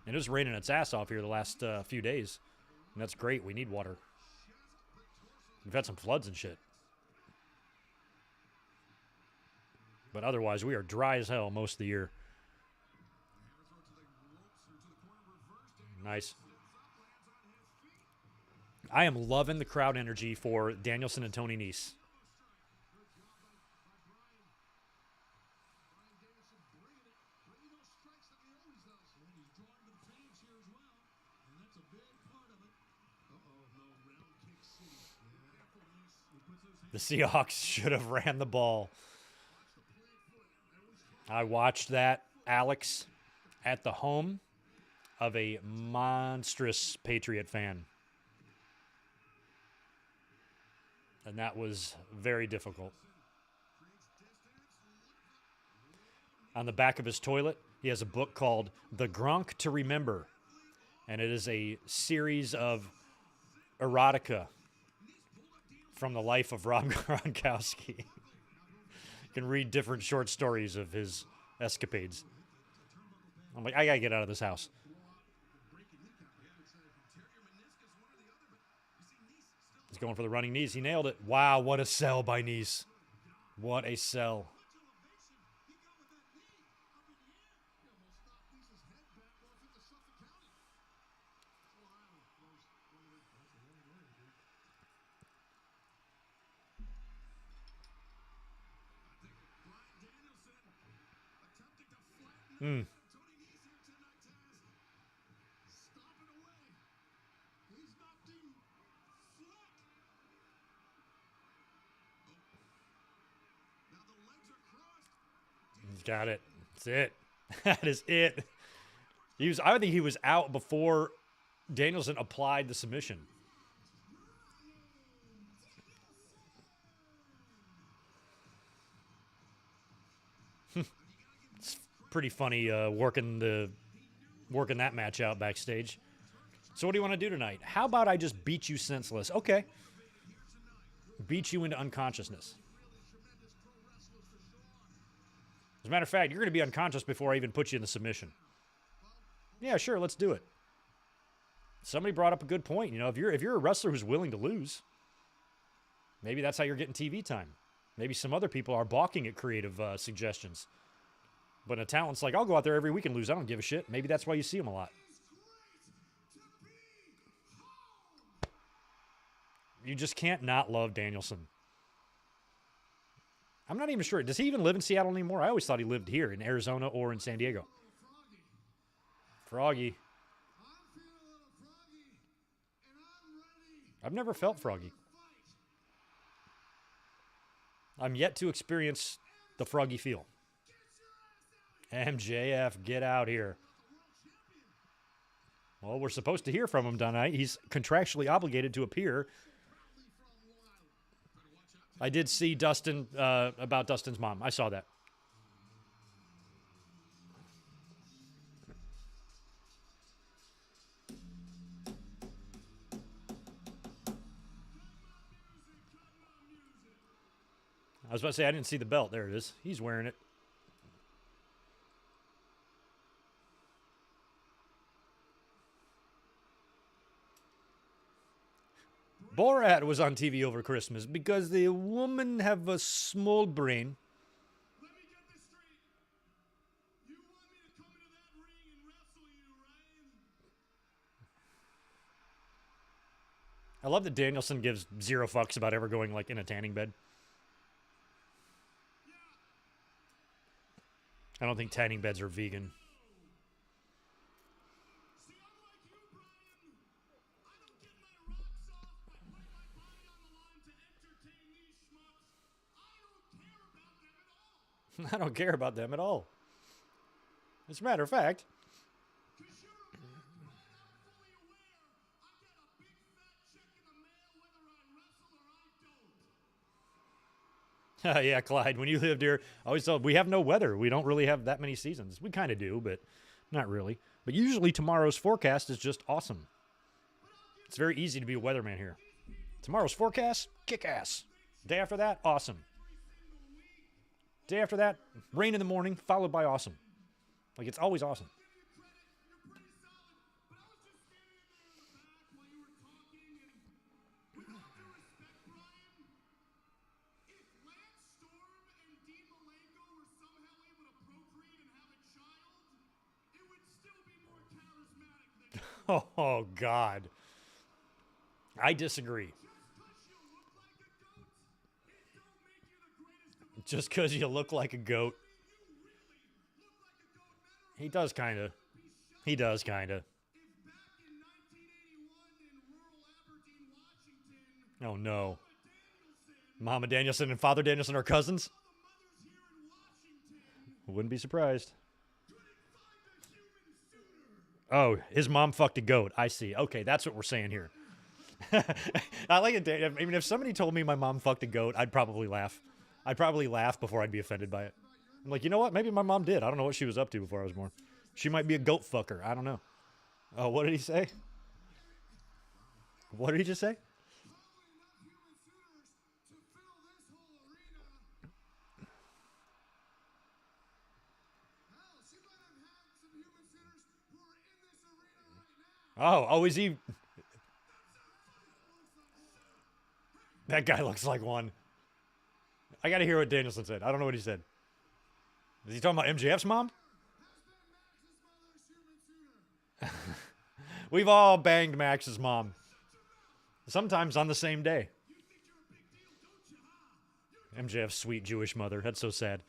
And it was raining its ass off here the last few days. And that's great. We need water. We've had some floods and shit. But otherwise, we are dry as hell most of the year. Nice. I am loving the crowd energy for Danielson and Tony Nese. The Seahawks should have ran the ball. I watched that, Alex, at the home of a monstrous Patriot fan. And that was very difficult. On the back of his toilet, he has a book called The Gronk to Remember. And it is a series of erotica from the life of Rob Gronkowski. You can read different short stories of his escapades. I'm like, I gotta get out of this house. He's going for the running knees. He nailed it. Wow, what a sell by Nese. What a sell. He's got it. That's it. That is it. I think he was out before Danielson applied the submission. It's pretty funny working that match out backstage. So what do you want to do tonight? How about I just beat you senseless? Okay. Beat you into unconsciousness. As a matter of fact, you're going to be unconscious before I even put you in the submission. Yeah, sure, let's do it. Somebody brought up a good point. You know, if you're a wrestler who's willing to lose, maybe that's how you're getting TV time. Maybe some other people are balking at creative suggestions. But a talent's like, I'll go out there every week and lose. I don't give a shit. Maybe that's why you see him a lot. You just can't not love Danielson. I'm not even sure. Does he even live in Seattle anymore? I always thought he lived here in Arizona or in San Diego. Froggy. I've never felt froggy. I'm yet to experience the froggy feel. MJF, get out here. Well, we're supposed to hear from him tonight. He's contractually obligated to appear. I did see Dustin, about Dustin's mom. I saw that. I was about to say, I didn't see the belt. There it is. He's wearing it. Borat was on TV over Christmas because the woman have a small brain. Let me get this straight. You want me to come into that ring and wrestle you, right? I love that Danielson gives zero fucks about ever going like in a tanning bed. I don't think tanning beds are vegan. See, I'm like you, Brian. I don't get my rocks off by putting my body on the line to entertain these schmucks. I don't care about them at all. I don't care about them at all. As a matter of fact, Because you're a man, I'm fully aware I get a big fat check in the mail whether I wrestle or I don't. yeah, Clyde, when you lived here, I always thought we have no weather. We don't really have that many seasons. We kind of do, but not really. But usually tomorrow's forecast is just awesome. It's very easy to be a weatherman here. Tomorrow's forecast, kick ass. Day after that, awesome. Day after that, rain in the morning, followed by awesome. Like, it's always awesome. You're pretty solid, but I was just standing in there in the back while you were talking, and with all due respect, Brian, if Lance Storm and Dean Malenko were Oh, God. I disagree. Just because you look like a goat. He does kind of. He does kind of. Oh, no. Mama Danielson and Father Danielson are cousins? Wouldn't be surprised. Oh, his mom fucked a goat. I see. Okay, that's what we're saying here. I like it. I mean, if somebody told me my mom fucked a goat, I'd probably laugh. I'd probably laugh before I'd be offended by it. I'm like, you know what? Maybe my mom did. I don't know what she was up to before I was born. She might be a goat fucker. I don't know. Oh, what did he say? What did he just say? Oh, is he? That guy looks like one. I got to hear what Danielson said. I don't know what he said. Is he talking about MJF's mom? We've all banged Max's mom. Sometimes on the same day. MJF's sweet Jewish mother. That's so sad.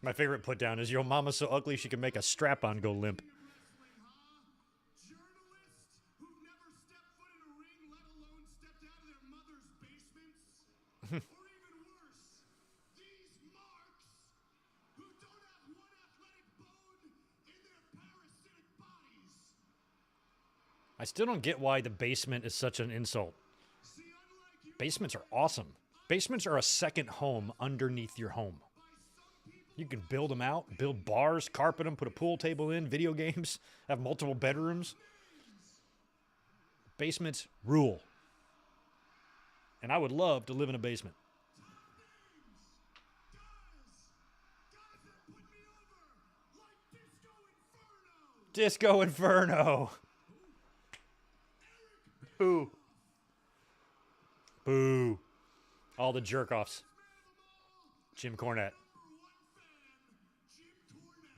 My favorite put down is your mama's so ugly she can make a strap-on go limp. I still don't get why the basement is such an insult. Basements are awesome. Basements are a second home underneath your home. You can build them out, build bars, carpet them, put a pool table in, video games, have multiple bedrooms. Basements rule. And I would love to live in a basement. Disco Inferno. Boo. Boo. All the jerk-offs. Jim Cornette.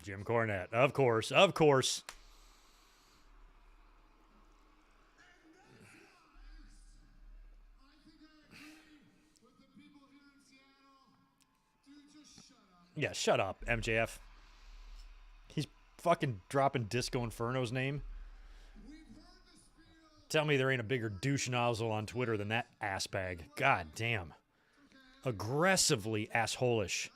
Jim Cornette. Of course. Of course. Yeah, shut up, MJF. He's fucking dropping Disco Inferno's name. Tell me there ain't a bigger douche nozzle on Twitter than that ass bag. God damn. Aggressively assholish.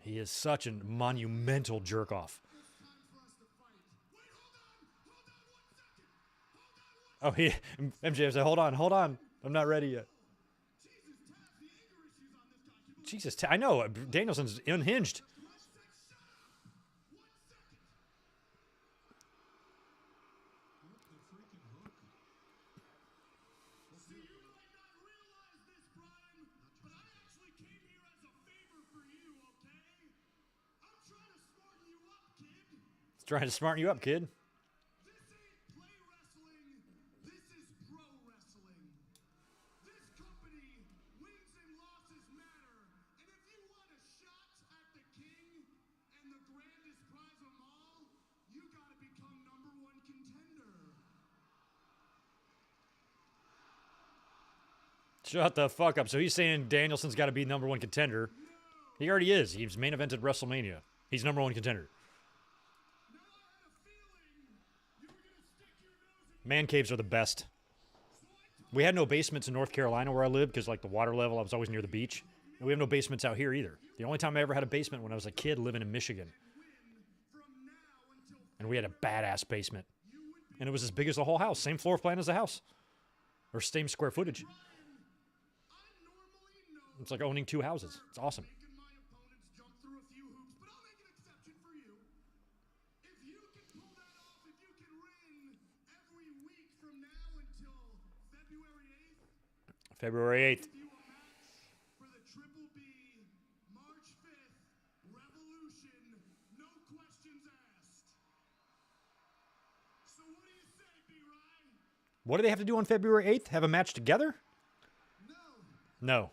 He is such a monumental jerk-off. Oh, MJF said, hold on. I'm not ready yet. Jesus, I know. Danielson's unhinged. Trying to smarten you up, kid. This ain't play wrestling. This is pro wrestling. This company wins and losses matter. And if you want a shot at the king and the grandest prize of them all, you got to become #1 contender. Shut the fuck up. So he's saying Danielson's got to be #1 contender. He already is. He's main evented WrestleMania. He's #1 contender. Man caves are the best. We had no basements in North Carolina where I lived because, like, the water level, I was always near the beach. And we have no basements out here either. The only time I ever had a basement when I was a kid living in Michigan. And we had a badass basement. And it was as big as the whole house. Same floor plan as the house. Or same square footage. It's like owning 2 houses. It's awesome. February 8th. For the Triple B, March 5th, Revolution, no questions asked. What do they have to do on February 8th? Have a match together? No. No.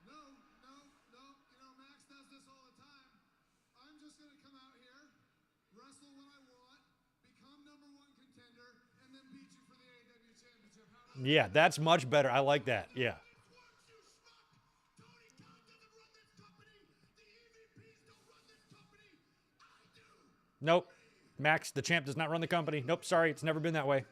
You know, Max does this all the time. I'm just going to come out here, wrestle when I want, become number one contender, and then beat you for the AEW Championship. Yeah, that's much better. I like that. Yeah. Tony Khan doesn't run this company. The EVPs don't run this company. I do. Nope. Max, the champ, does not run the company. Nope, sorry. It's never been that way.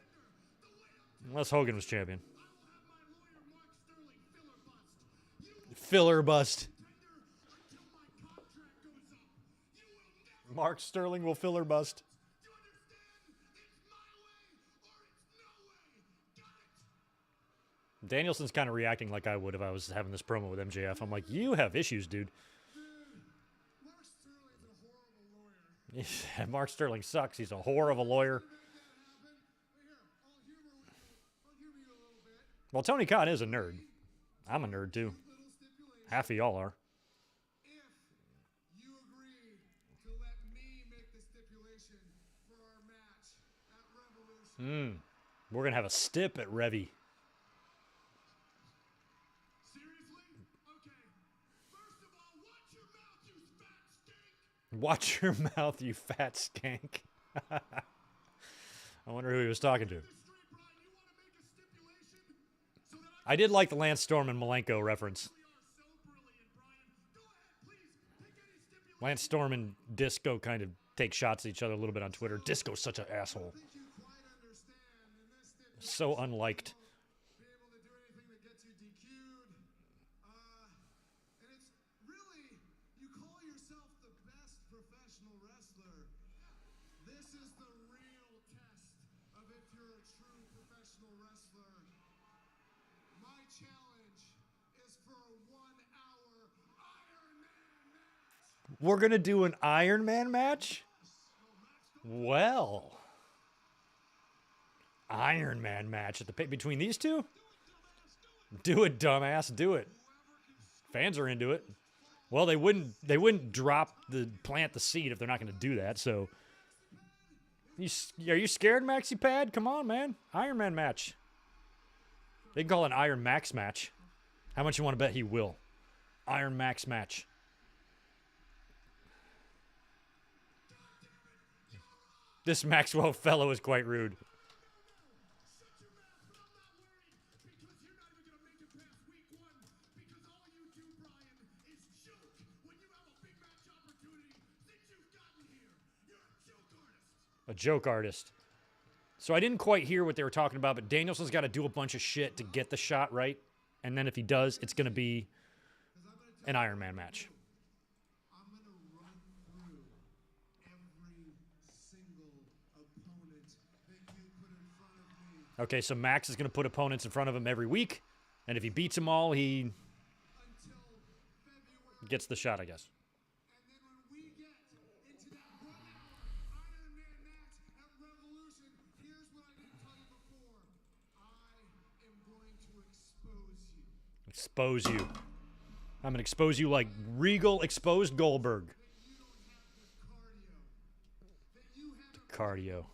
Unless Hogan was champion. I will have my lawyer Mark Sterling filler bust. You will Filler bust. contender until my contract goes up. You will never. Mark Sterling will filler bust. Do you understand? It's my way or it's no way. Got it? Danielson's kind of reacting like I would if I was having this promo with MJF. I'm like, you have issues, dude. Mark Sterling's a horrible lawyer. Mark Sterling sucks. He's a whore of a lawyer. Make that happen. Here, I'll humor you a little bit. Well, Tony Khan is a nerd. I'm a nerd, too. Little stipulation. Half of y'all are. If you agree to let me make the stipulation for our match at Revolution. We're going to have a stip at Revy. Seriously? Okay. First of all, watch your mouth, you fat stink. Watch your mouth, you fat skank. I wonder who he was talking to. Straight, Brian, you want to make a stipulation so that I I did like the Lance Storm and Malenko reference. really are so brilliant, Brian. Go ahead, please. Pick any stipulation. Lance Storm and Disco kind of take shots at each other a little bit on Twitter. Disco's such an asshole. I think you quite understand in this stipulation. So unliked. Be able to do anything that gets you DQ'd. And it's really, you call yourself the best professional wrestler. This is the real test of if you're a true professional wrestler. My challenge is for a 1-hour Iron Man match. We're going to do an Iron Man match? Well. Iron Man match at the pit between these two? Do it, dumbass. Do it. Fans are into it. Well, they wouldn't plant the seed if they're not going to do that. So, are you scared, Maxi Pad? Come on, man. Iron Man match. They can call it an Iron Max match. How much you want to bet he will? Iron Max match. This Maxwell fellow is quite rude. Shut your mouth, but I'm not worried because you're not even going to make it past week 1 because all you do, Brian, is joke when you have a big match opportunity since you've gotten here. You're a joke artist. A joke artist. So I didn't quite hear what they were talking about, but Danielson's got to do a bunch of shit to get the shot right. And then if he does, it's going to be an Iron Man match. I'm going to run through every single opponent that you put in front of me Okay, so Max is going to put opponents in front of him every week. And if he beats them all, he until February. gets the shot, I guess. And then when we get into that 1-hour Iron Man match at Revolution, here's what I didn't tell you before. I am going to expose you. Expose you. I'm going to expose you like Regal exposed Goldberg. That you don't have the cardio. That you haven't Cardio. work.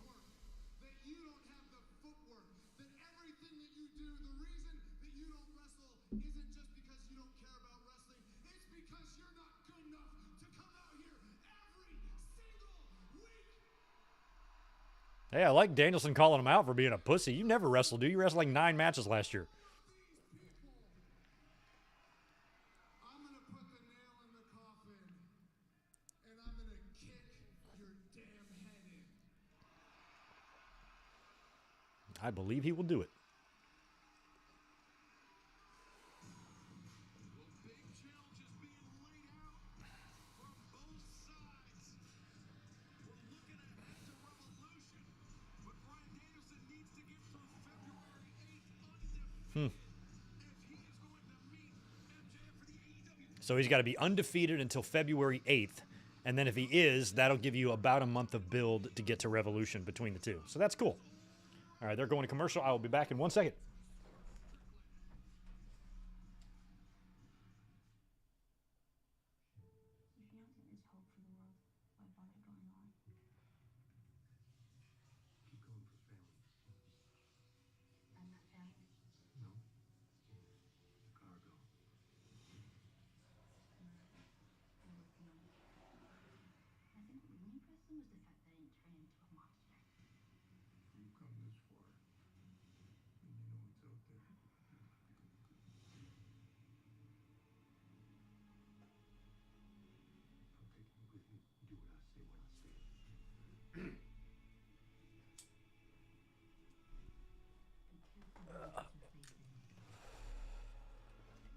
That you don't have the footwork. That everything that you do, the reason that you don't wrestle isn't just because you don't care about wrestling. It's because you're not good enough to come out here every single week. Hey, I like Danielson calling him out for being a pussy. You never wrestled, dude. You wrestled like 9 matches last year. I'm going to put the nail in the coffin, and I'm going to kick your damn head in. I believe he will do it. Big challenges being laid out from both sides. We're looking ahead to Revolution, but Bryan Danielson needs to get through February 8th undefeated if he is going to meet MJF for the AEW. So he's got to be undefeated until February 8th. And then if he is, that'll give you about a month of build to get to Revolution between the two. So that's cool. All right, they're going to commercial. I will be back in 1 second. Your fiance is hope for the world. Why bother going on? Keep going for family.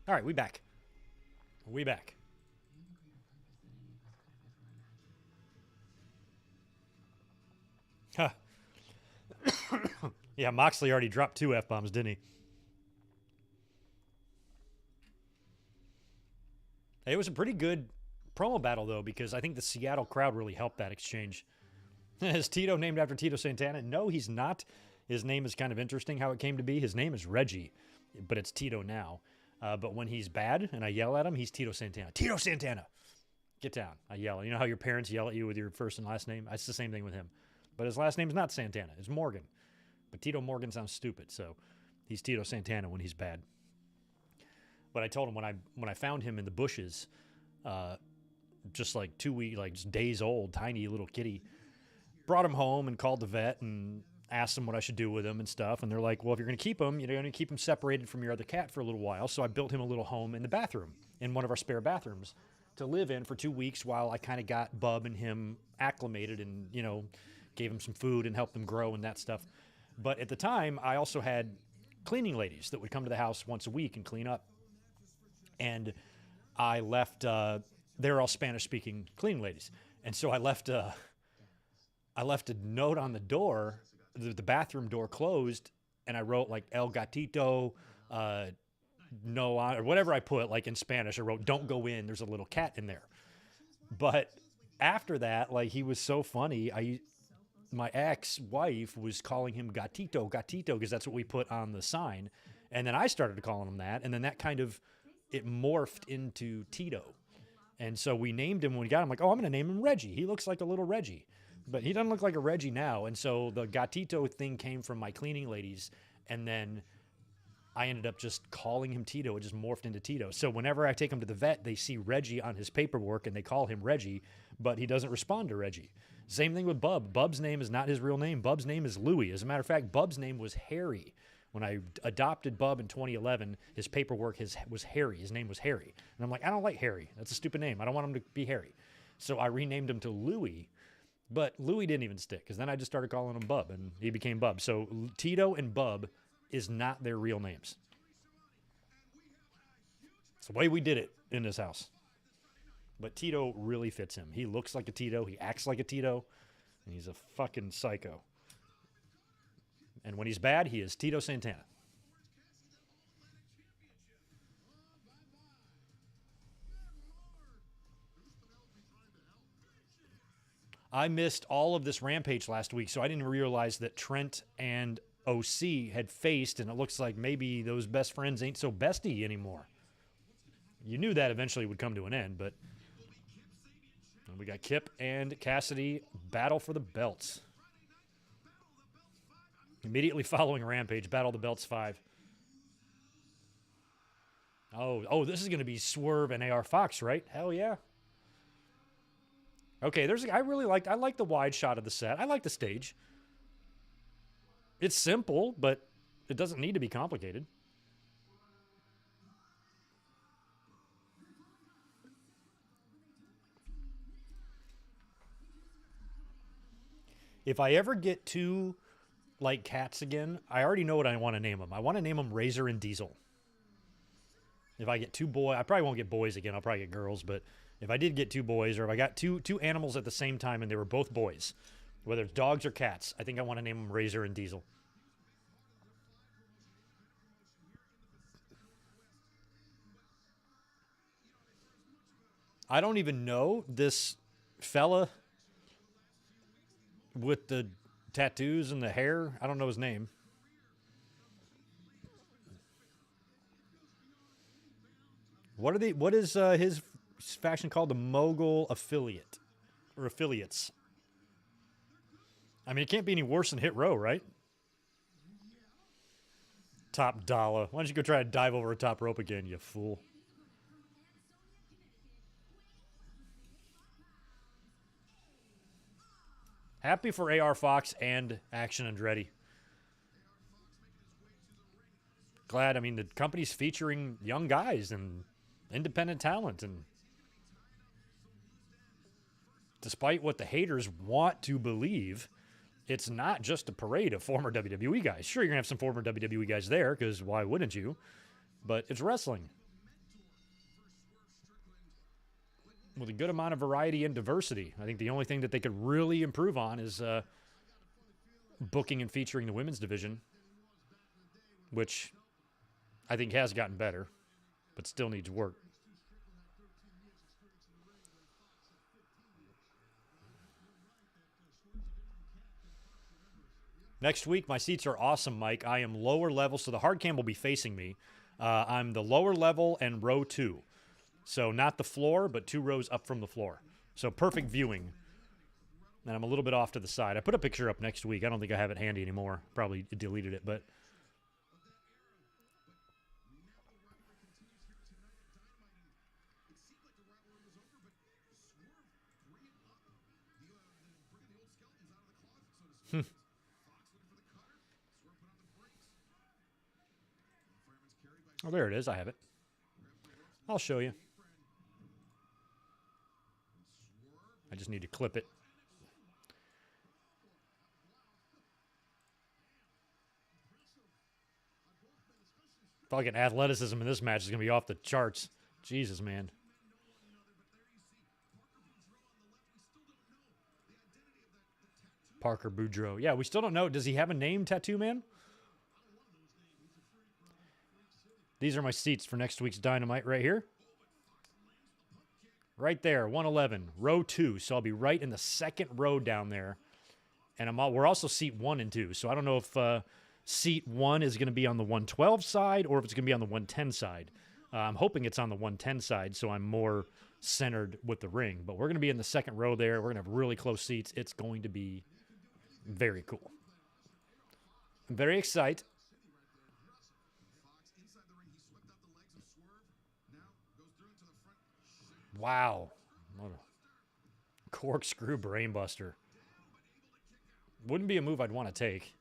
All right, we back. We back. Huh. Yeah, Moxley already dropped 2 F-bombs, didn't he? It was a pretty good promo battle, though, because I think the Seattle crowd really helped that exchange. Is Tito named after Tito Santana? No, he's not. His name is kind of interesting how it came to be. His name is Reggie, but it's Tito now. But when he's bad and I yell at him, he's Tito Santana. Tito Santana! Get down. I yell. You know how your parents yell at you with your first and last name? It's the same thing with him. But his last name's not Santana. It's Morgan. But Tito Morgan sounds stupid, so he's Tito Santana when he's bad. But I told him when I found him in the bushes, just like 2 weeks, like just days old, tiny little kitty, brought him home and called the vet and asked him what I should do with him and stuff. And they're like, well, if you're going to keep him, you're going to keep him separated from your other cat for a little while. So I built him a little home in the bathroom, in one of our spare bathrooms, to live in for 2 weeks while I kind of got Bub and him acclimated and, gave him some food and helped them grow and that stuff. But at the time, I also had cleaning ladies that would come to the house once a week and clean up. And I left, they're all Spanish-speaking cleaning ladies. And so I left a note on the door, the bathroom door closed, and I wrote like El Gatito, no, or whatever I put, like in Spanish. I wrote, don't go in, there's a little cat in there. But after that, like, he was so funny. My ex-wife was calling him Gatito, because that's what we put on the sign. And then I started calling him that. And then that kind of, it morphed into Tito. And so we named him when we got him, like, oh, I'm going to name him Reggie. He looks like a little Reggie. But he doesn't look like a Reggie now. And so the Gatito thing came from my cleaning ladies. And then I ended up just calling him Tito. It just morphed into Tito. So whenever I take him to the vet, they see Reggie on his paperwork and they call him Reggie, but he doesn't respond to Reggie. Same thing with Bub. Bub's name is not his real name. Bub's name is Louie. As a matter of fact, Bub's name was Harry. When I adopted Bub in 2011, his paperwork was Harry. His name was Harry. And I'm like, I don't like Harry. That's a stupid name. I don't want him to be Harry. So I renamed him to Louie, but Louie didn't even stick, because then I just started calling him Bub, and he became Bub. So Tito and Bub is not their real names. It's the way we did it in this house. But Tito really fits him. He looks like a Tito. He acts like a Tito. And he's a fucking psycho. And when he's bad, he is Tito Santana. I missed all of this Rampage last week, so I didn't realize that Trent and OC had faced, and it looks like maybe those best friends ain't so bestie anymore. You knew that eventually would come to an end, but we got Kip and Cassidy battle for the belts. Immediately following Rampage, Battle of the Belts 5. Oh, this is going to be Swerve and AR Fox, right? Hell yeah. Okay, I like the wide shot of the set. I like the stage. It's simple, but it doesn't need to be complicated. If I ever get two like cats again, I already know what I want to name them. I want to name them Razor and Diesel. If I get two boys, I probably won't get boys again. I'll probably get girls. But if I did get two boys, or if I got two animals at the same time and they were both boys, whether it's dogs or cats, I think I want to name them Razor and Diesel. I don't even know this fella with the tattoos and the hair. I don't know his name. What is his faction called? The Mogul Affiliate or affiliates? I mean, it can't be any worse than Hit Row, right? Top Dollar. Why don't you go try to dive over a top rope again, you fool? Happy for AR Fox and Action Andretti. Glad. I mean, the company's featuring young guys and independent talent. And despite what the haters want to believe, it's not just a parade of former WWE guys. Sure, you're going to have some former WWE guys there, because why wouldn't you? But it's wrestling. with a good amount of variety and diversity. I think the only thing that they could really improve on is booking and featuring the women's division, which I think has gotten better, but still needs work. Next week, my seats are awesome, Mike. I am lower level, so the hard cam will be facing me. I'm the lower level and row 2. So not the floor, but 2 rows up from the floor. So perfect viewing. And I'm a little bit off to the side. I put a picture up next week. I don't think I have it handy anymore. Probably deleted it, but... Oh, there it is. I have it. I'll show you. I just need to clip it. Fucking athleticism in this match is going to be off the charts. Jesus, man. Parker Boudreaux. Yeah, we still don't know. Does he have a name, Tattoo Man? These are my seats for next week's Dynamite right here. Right there, 111, row 2. So I'll be right in the second row down there. And we're also seat 1 and 2. So I don't know if seat 1 is going to be on the 112 side or if it's going to be on the 110 side. I'm hoping it's on the 110 side, so I'm more centered with the ring. But we're going to be in the second row there. We're going to have really close seats. It's going to be very cool. I'm very excited. Wow. What a corkscrew brainbuster. Wouldn't be a move I'd want to take.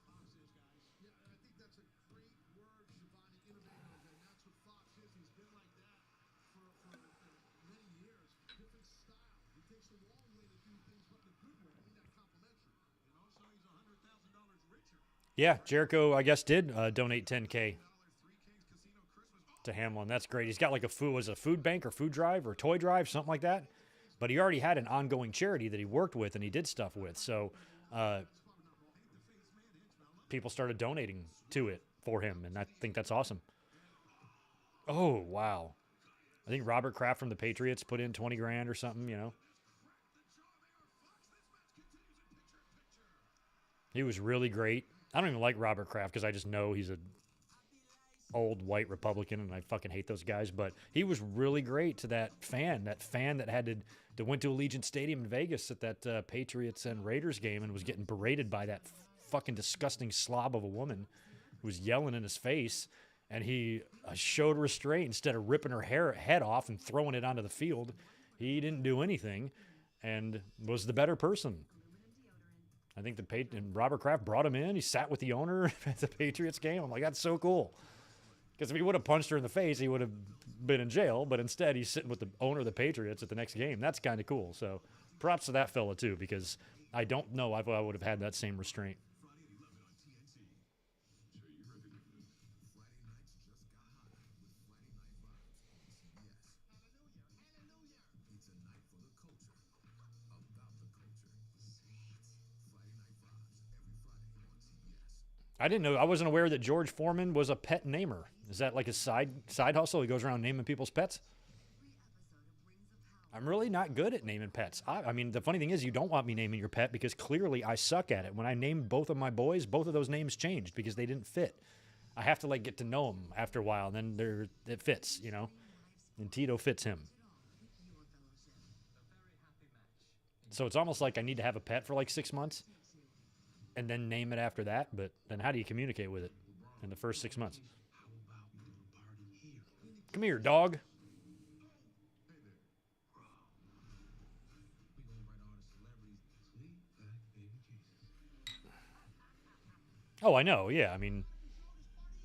Yeah, Jericho, I guess, did donate $10K to Hamlin. That's great. He's got like a food bank or food drive or toy drive, something like that. But he already had an ongoing charity that he worked with and he did stuff with. So people started donating to it for him, and I think that's awesome. Oh, wow. I think Robert Kraft from the Patriots put in 20 grand or something, you know. He was really great. I don't even like Robert Kraft because I just know he's a old white Republican, and I fucking hate those guys. But he was really great to that fan that had to went to Allegiant Stadium in Vegas at that Patriots and Raiders game and was getting berated by that fucking disgusting slob of a woman who was yelling in his face, and he showed restraint instead of ripping her head off and throwing it onto the field. He didn't do anything and was the better person. I think and Robert Kraft brought him in. He sat with the owner at the Patriots game. I'm like, that's so cool. Because if he would have punched her in the face, he would have been in jail. But instead, he's sitting with the owner of the Patriots at the next game. That's kind of cool. So props to that fella, too, because I don't know if I would have had that same restraint. I didn't know. I wasn't aware that George Foreman was a pet namer. Is that like a side hustle? He goes around naming people's pets? I'm really not good at naming pets. I mean, the funny thing is you don't want me naming your pet because clearly I suck at it. When I named both of my boys, both of those names changed because they didn't fit. I have to, like, get to know them after a while, and then it fits, you know? And Tito fits him. So it's almost like I need to have a pet for like 6 months and then name it after that. But then how do you communicate with it in the first 6 months? Come here, dog. Oh, I know. Yeah, I mean,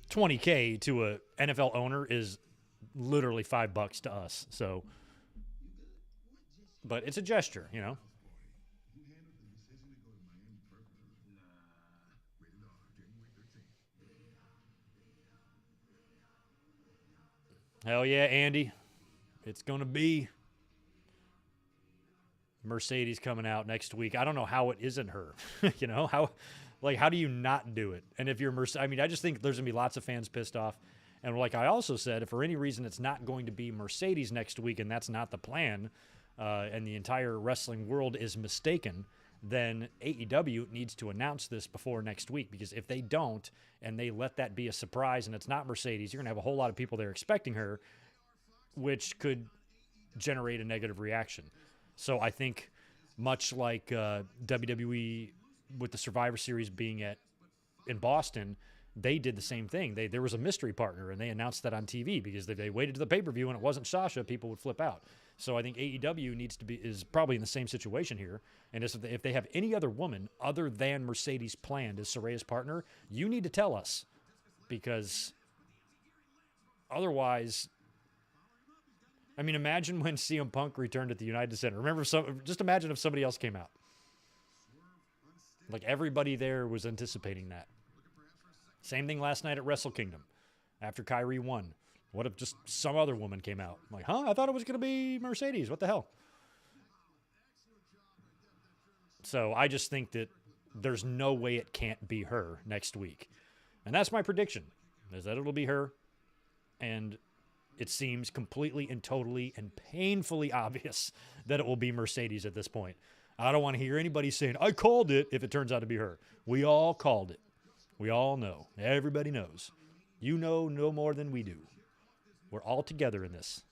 $20K to a NFL owner is literally $5 to us. So, but it's a gesture, you know. Hell yeah, Andy. It's going to be. Mercedes coming out next week. I don't know how it isn't her. You know, how do you not do it? And if you're I mean, I just think there's going to be lots of fans pissed off. And like I also said, if for any reason it's not going to be Mercedes next week and that's not the plan, and the entire wrestling world is mistaken, then AEW needs to announce this before next week, because if they don't and they let that be a surprise and it's not Mercedes, you're going to have a whole lot of people there expecting her, which could generate a negative reaction. So I think much like WWE with the Survivor Series being in Boston, they did the same thing. There was a mystery partner, and they announced that on TV, because if they waited to the pay-per-view and it wasn't Sasha, people would flip out. So I think AEW is probably in the same situation here. And if they have any other woman other than Mercedes planned as Saraya's partner, you need to tell us, because otherwise, I mean, imagine when CM Punk returned at the United Center. Just imagine if somebody else came out. Like, everybody there was anticipating that. Same thing last night at Wrestle Kingdom after Kyrie won. What if just some other woman came out? I'm like, I thought it was going to be Mercedes. What the hell? So I just think that there's no way it can't be her next week. And that's my prediction, is that it'll be her. And it seems completely and totally and painfully obvious that it will be Mercedes at this point. I don't want to hear anybody saying, I called it, if it turns out to be her. We all called it. We all know. Everybody knows. You know no more than we do. We're all together in this.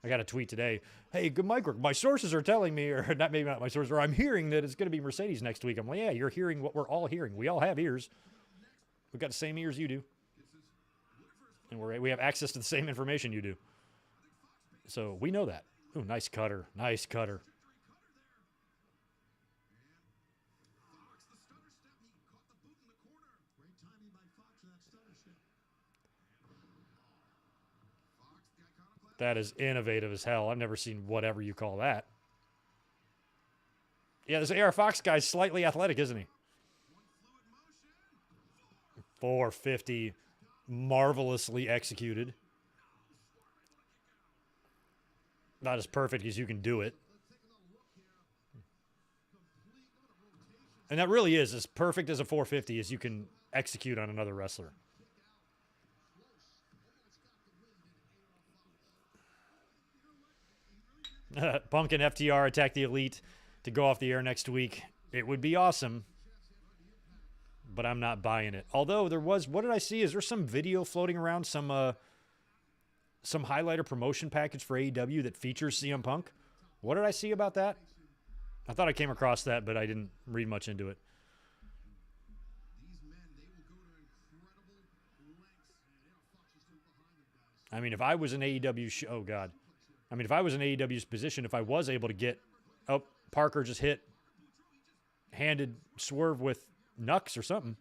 I got a tweet today. Hey, good Mike, my sources are telling me, or maybe not my sources, or I'm hearing that it's going to be Mercedes next week. I'm like, yeah, you're hearing what we're all hearing. We all have ears. We've got the same ears you do. And we have access to the same information you do. So we know that. Ooh, nice cutter. Nice cutter. That is innovative as hell. I've never seen whatever you call that. Yeah, this AR Fox guy's slightly athletic, isn't he? 450. Marvelously executed. Not as perfect as you can do it. And that really is as perfect as a 450 as you can execute on another wrestler. Punk and FTR attack the Elite to go off the air next week. It would be awesome, but I'm not buying it. Although there was, what did I see? Is there some video floating around, some highlighter promotion package for AEW that features CM Punk? What did I see about that? I thought I came across that, but I didn't read much into it. I mean, if I was an AEW oh God. I mean, if I was in AEW's position, if I was able to get, Parker just handed Swerve with Nux or something.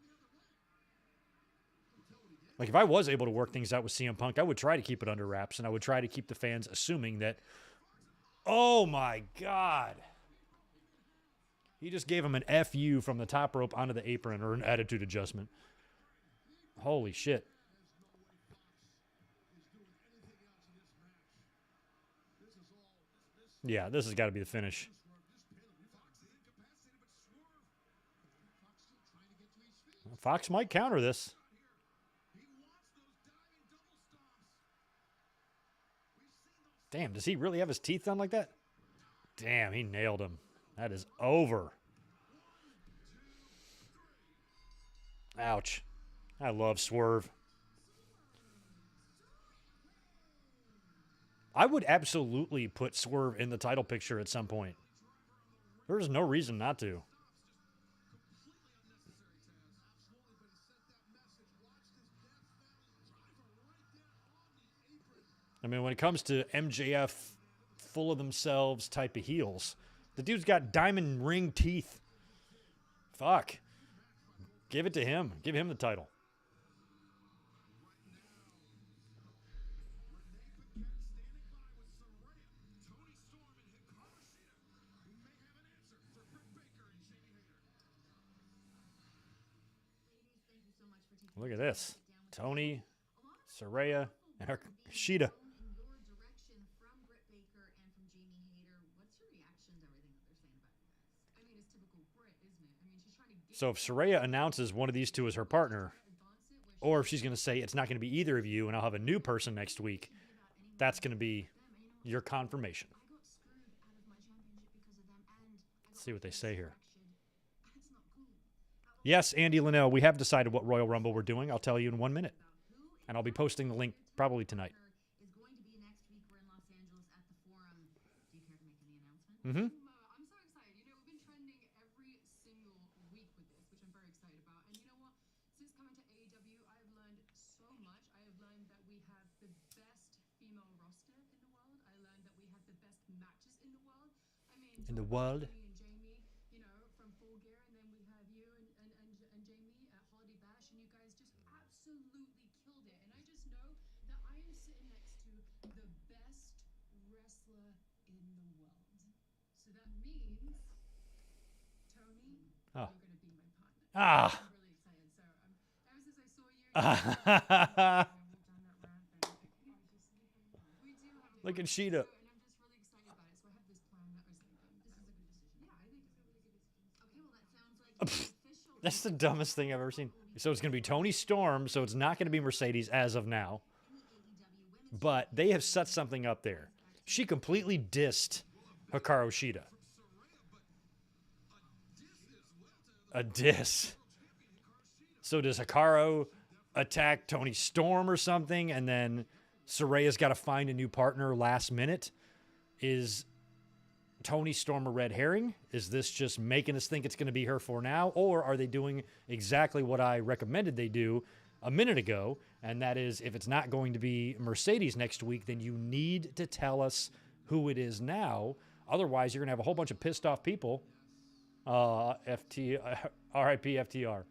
Like, if I was able to work things out with CM Punk, I would try to keep it under wraps, and I would try to keep the fans assuming that, oh my God. He just gave him an FU from the top rope onto the apron, or an attitude adjustment. Holy shit. Yeah, this has got to be the finish. Fox might counter this. Damn, does he really have his teeth done like that? Damn, he nailed him. That is over. Ouch. I love Swerve. I would absolutely put Swerve in the title picture at some point. There's no reason not to. I mean, when it comes to MJF, full of themselves type of heels, the dude's got diamond ring teeth. Fuck. Give it to him. Give him the title. Look at this. Tony, Suraya, and Sheeta. So if Suraya announces one of these two as her partner, or if she's going to say it's not going to be either of you and I'll have a new person next week, that's going to be your confirmation. Let's see what they say here. Yes, Andy Linnell, we have decided what Royal Rumble we're doing. I'll tell you in 1 minute. And I'll be posting the link probably tonight. Mm-hmm. I'm so excited. You know, we've been trending every single week with this, which I'm very excited about. And you know what? Since coming to AEW, I've learned so much. I have learned that we have the best female roster in the world. I learned that we have the best matches in the world. I mean, In the world? Me and Jamie, you know, from Full Gear, and then we have you and Jamie at Holiday Bash, and you guys just absolutely killed it. And I just know that I am sitting next to the best wrestler in the world. So that means, Tony, Oh. you're going to be my partner. Ah. I'm really excited. So ever since I saw you, I walked down that ramp and we do have a Look at partner. Sheeta. So, and I'm just really excited about it. So I have this plan that I was thinking, this is a good decision. Yeah, I think it's a really good decision. Okay, well that sounds like official. That's the dumbest thing I've ever seen. So it's going to be Tony Storm, so it's not going to be Mercedes as of now. But they have set something up there. She completely dissed Hikaru Shida. A diss. So does Hikaru attack Tony Storm or something, and then Saraya's got to find a new partner last minute? Is Tony Storm a red herring? Is this just making us think it's going to be her for now? Or are they doing exactly what I recommended they do a minute ago? And that is, if it's not going to be Mercedes next week, then you need to tell us who it is now. Otherwise, you're going to have a whole bunch of pissed off people. RIP FTR.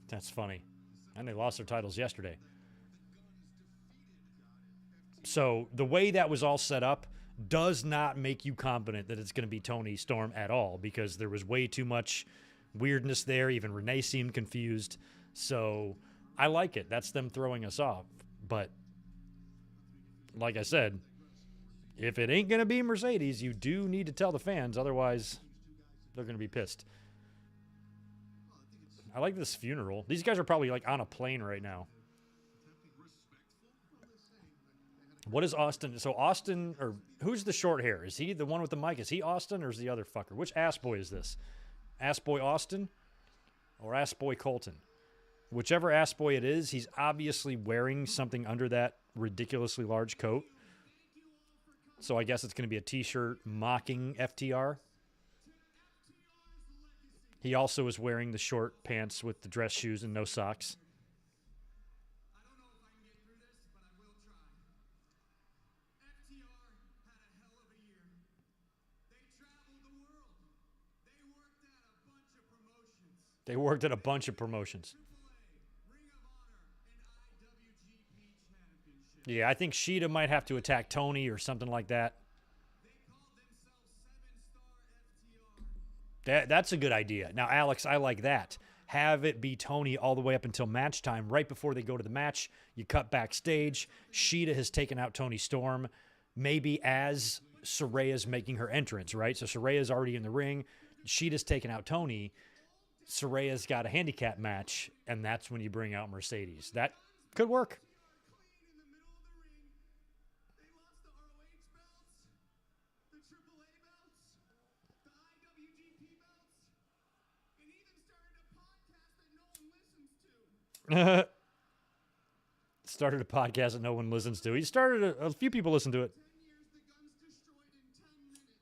That's funny. And they lost their titles yesterday. So the way that was all set up does not make you confident that it's going to be Tony Storm at all, because there was way too much weirdness there. Even Renee seemed confused. So I like it. That's them throwing us off. But like I said, if it ain't going to be Mercedes, you do need to tell the fans. Otherwise, they're going to be pissed. I like this funeral. These guys are probably like on a plane right now. What is Austin? So Austin, or who's the short hair? Is he the one with the mic? Is he Austin, or is the other fucker? Which ass boy is this? Ass boy Austin or ass boy Colton? Whichever ass boy it is, he's obviously wearing something under that ridiculously large coat. So I guess it's going to be a t-shirt mocking FTR. He also is wearing the short pants with the dress shoes and no socks. I don't know if I can get through this, but I will try. FTR had a hell of a year. They traveled the world. They worked at a bunch of promotions. They worked at a bunch of promotions. AAA, Ring of Honor, and IWGP Championship. Yeah, I think Sheeta might have to attack Tony or something like that. They called themselves 7-Star FTR. That's a good idea. Now, Alex, I like that. Have it be Tony all the way up until match time. Right before they go to the match, you cut backstage. Sheeta has taken out Tony Storm, maybe as Saraya's making her entrance, right? So Saraya's already in the ring. Sheeta's taken out Tony. Saraya's got a handicap match, and that's when you bring out Mercedes. That could work. Clean in the middle of the ring. They lost the ROH belts, the AAA belts, the IWGP belts, and even started a podcast that no one listens to. Started a podcast that no one listens to. He started a few people listen to it. 10 years, the gun's destroyed in 10 minutes.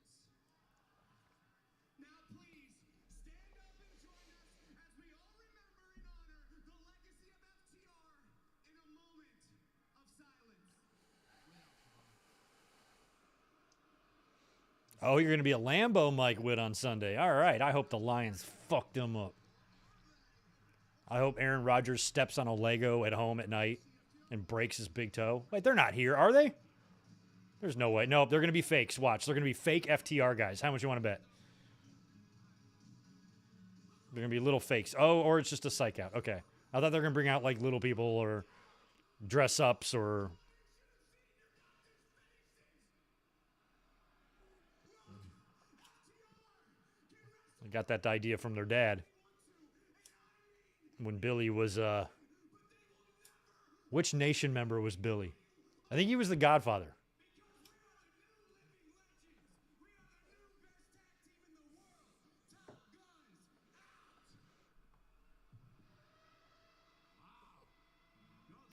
Now please, stand up and join us as we all remember and honor the legacy of FTR in a moment of silence. Oh, you're going to be a Lambo Mike Witt on Sunday. All right. I hope the Lions fuck them up. I hope Aaron Rodgers steps on a Lego at home at night and breaks his big toe. Wait, they're not here, are they? There's no way. No, they're going to be fakes. Watch. They're going to be fake FTR guys. How much you want to bet? They're going to be little fakes. Oh, or it's just a psych out. Okay. I thought they were going to bring out like little people or dress ups or... They got that idea from their dad. When Billy was, which nation member was Billy? I think he was the Godfather.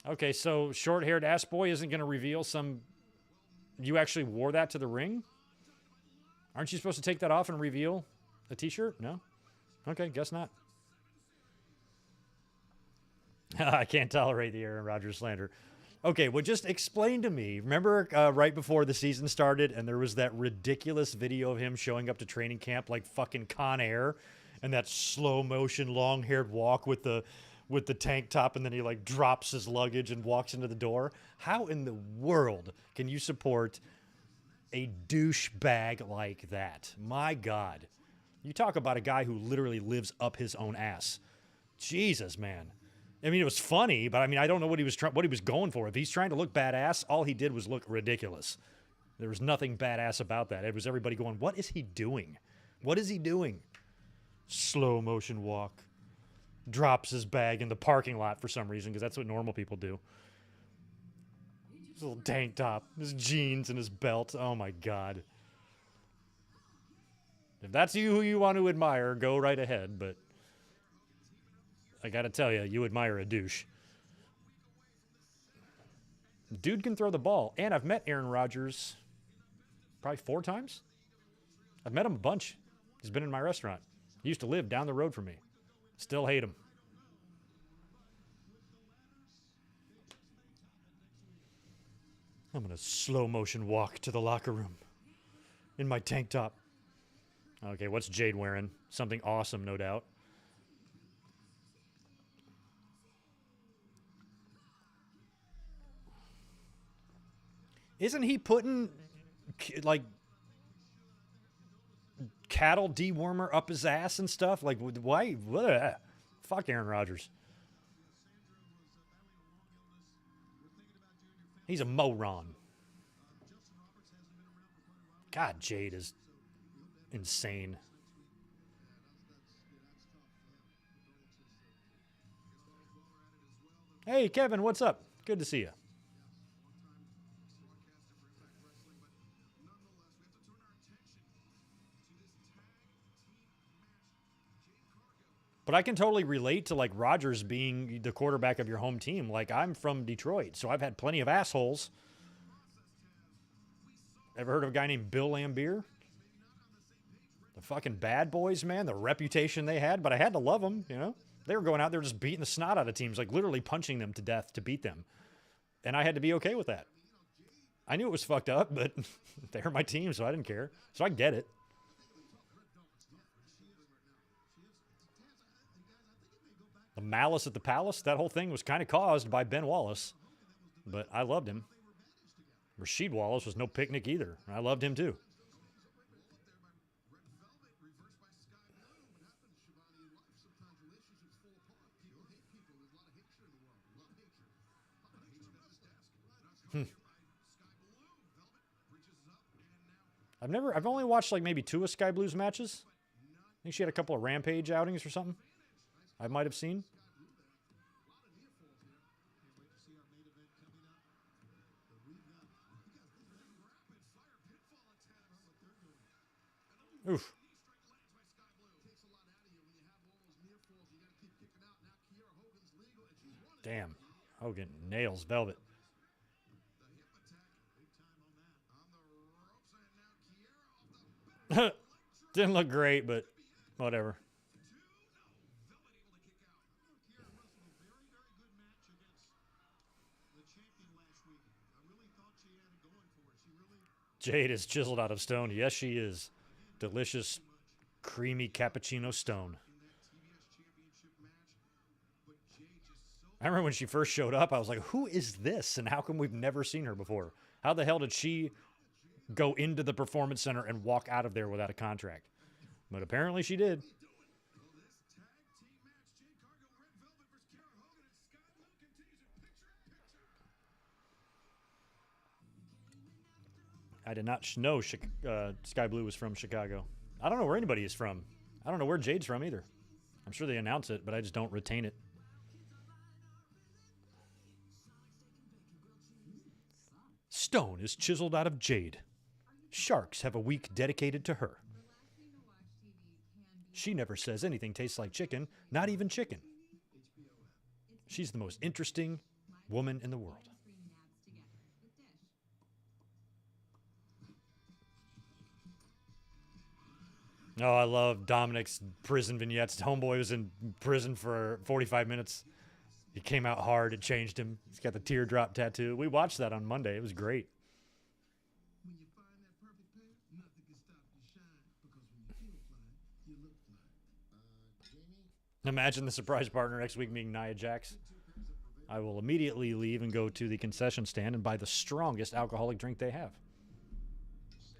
Okay, so short-haired ass boy isn't going to reveal some... You actually wore that to the ring? Aren't you supposed to take that off and reveal a t-shirt? No? Okay, guess not. I can't tolerate the Aaron Rodgers slander. Okay, well, just explain to me. Remember right before the season started and there was that ridiculous video of him showing up to training camp like fucking Con Air and that slow-motion, long-haired walk with the tank top, and then he like drops his luggage and walks into the door. How in the world can you support a douchebag like that? My God. You talk about a guy who literally lives up his own ass. Jesus, man. I mean, it was funny, but I mean, I don't know what he was going for. If he's trying to look badass, all he did was look ridiculous. There was nothing badass about that. It was everybody going, what is he doing? What is he doing? Slow motion walk. Drops his bag in the parking lot for some reason, because that's what normal people do. His little tank top, his jeans, and his belt. Oh, my God. If that's who you want to admire, go right ahead, but I got to tell you, you admire a douche. Dude can throw the ball, and I've met Aaron Rodgers probably 4 times. I've met him a bunch. He's been in my restaurant. He used to live down the road from me. Still hate him. I'm going to slow motion walk to the locker room in my tank top. Okay, what's Jade wearing? Something awesome, no doubt. Isn't he putting, like, cattle dewormer up his ass and stuff? Like, why? Bleh. Fuck Aaron Rodgers. He's a moron. God, Jade is insane. Hey, Kevin, what's up? Good to see you. But I can totally relate to, like, Rodgers being the quarterback of your home team. Like, I'm from Detroit, so I've had plenty of assholes. Ever heard of a guy named Bill Lambier? The fucking bad boys, man, the reputation they had, but I had to love them, you know? They were going out there just beating the snot out of teams, like literally punching them to death to beat them. And I had to be okay with that. I knew it was fucked up, but they were my team, so I didn't care. So I get it. The malice at the palace, that whole thing was kind of caused by Ben Wallace, but I loved him. Rasheed Wallace was no picnic either. I loved him too. I've only watched like maybe 2 of Sky Blue's matches. I think she had a couple of Rampage outings or something. I might have seen. Oof. Damn. Hogan nails Velvet. Didn't look great, but whatever. Jade is chiseled out of stone. Yes, she is. Delicious, creamy cappuccino stone. I remember when she first showed up, I was like, who is this? And how come we've never seen her before? How the hell did she go into the Performance Center and walk out of there without a contract? But apparently she did. I did not know Sky Blue was from Chicago. I don't know where anybody is from. I don't know where Jade's from either. I'm sure they announce it, but I just don't retain it. Stone is chiseled out of jade. Sharks have a week dedicated to her. She never says anything tastes like chicken, not even chicken. She's the most interesting woman in the world. Oh, I love Dominic's prison vignettes. Homeboy was in prison for 45 minutes. He came out hard. It changed him. He's got the teardrop tattoo. We watched that on Monday. It was great. When you find that perfect pair, nothing can stop your shine. Because when you feel fly, you look fly. Jamie? Imagine the surprise partner next week being Nia Jax. I will immediately leave and go to the concession stand and buy the strongest alcoholic drink they have.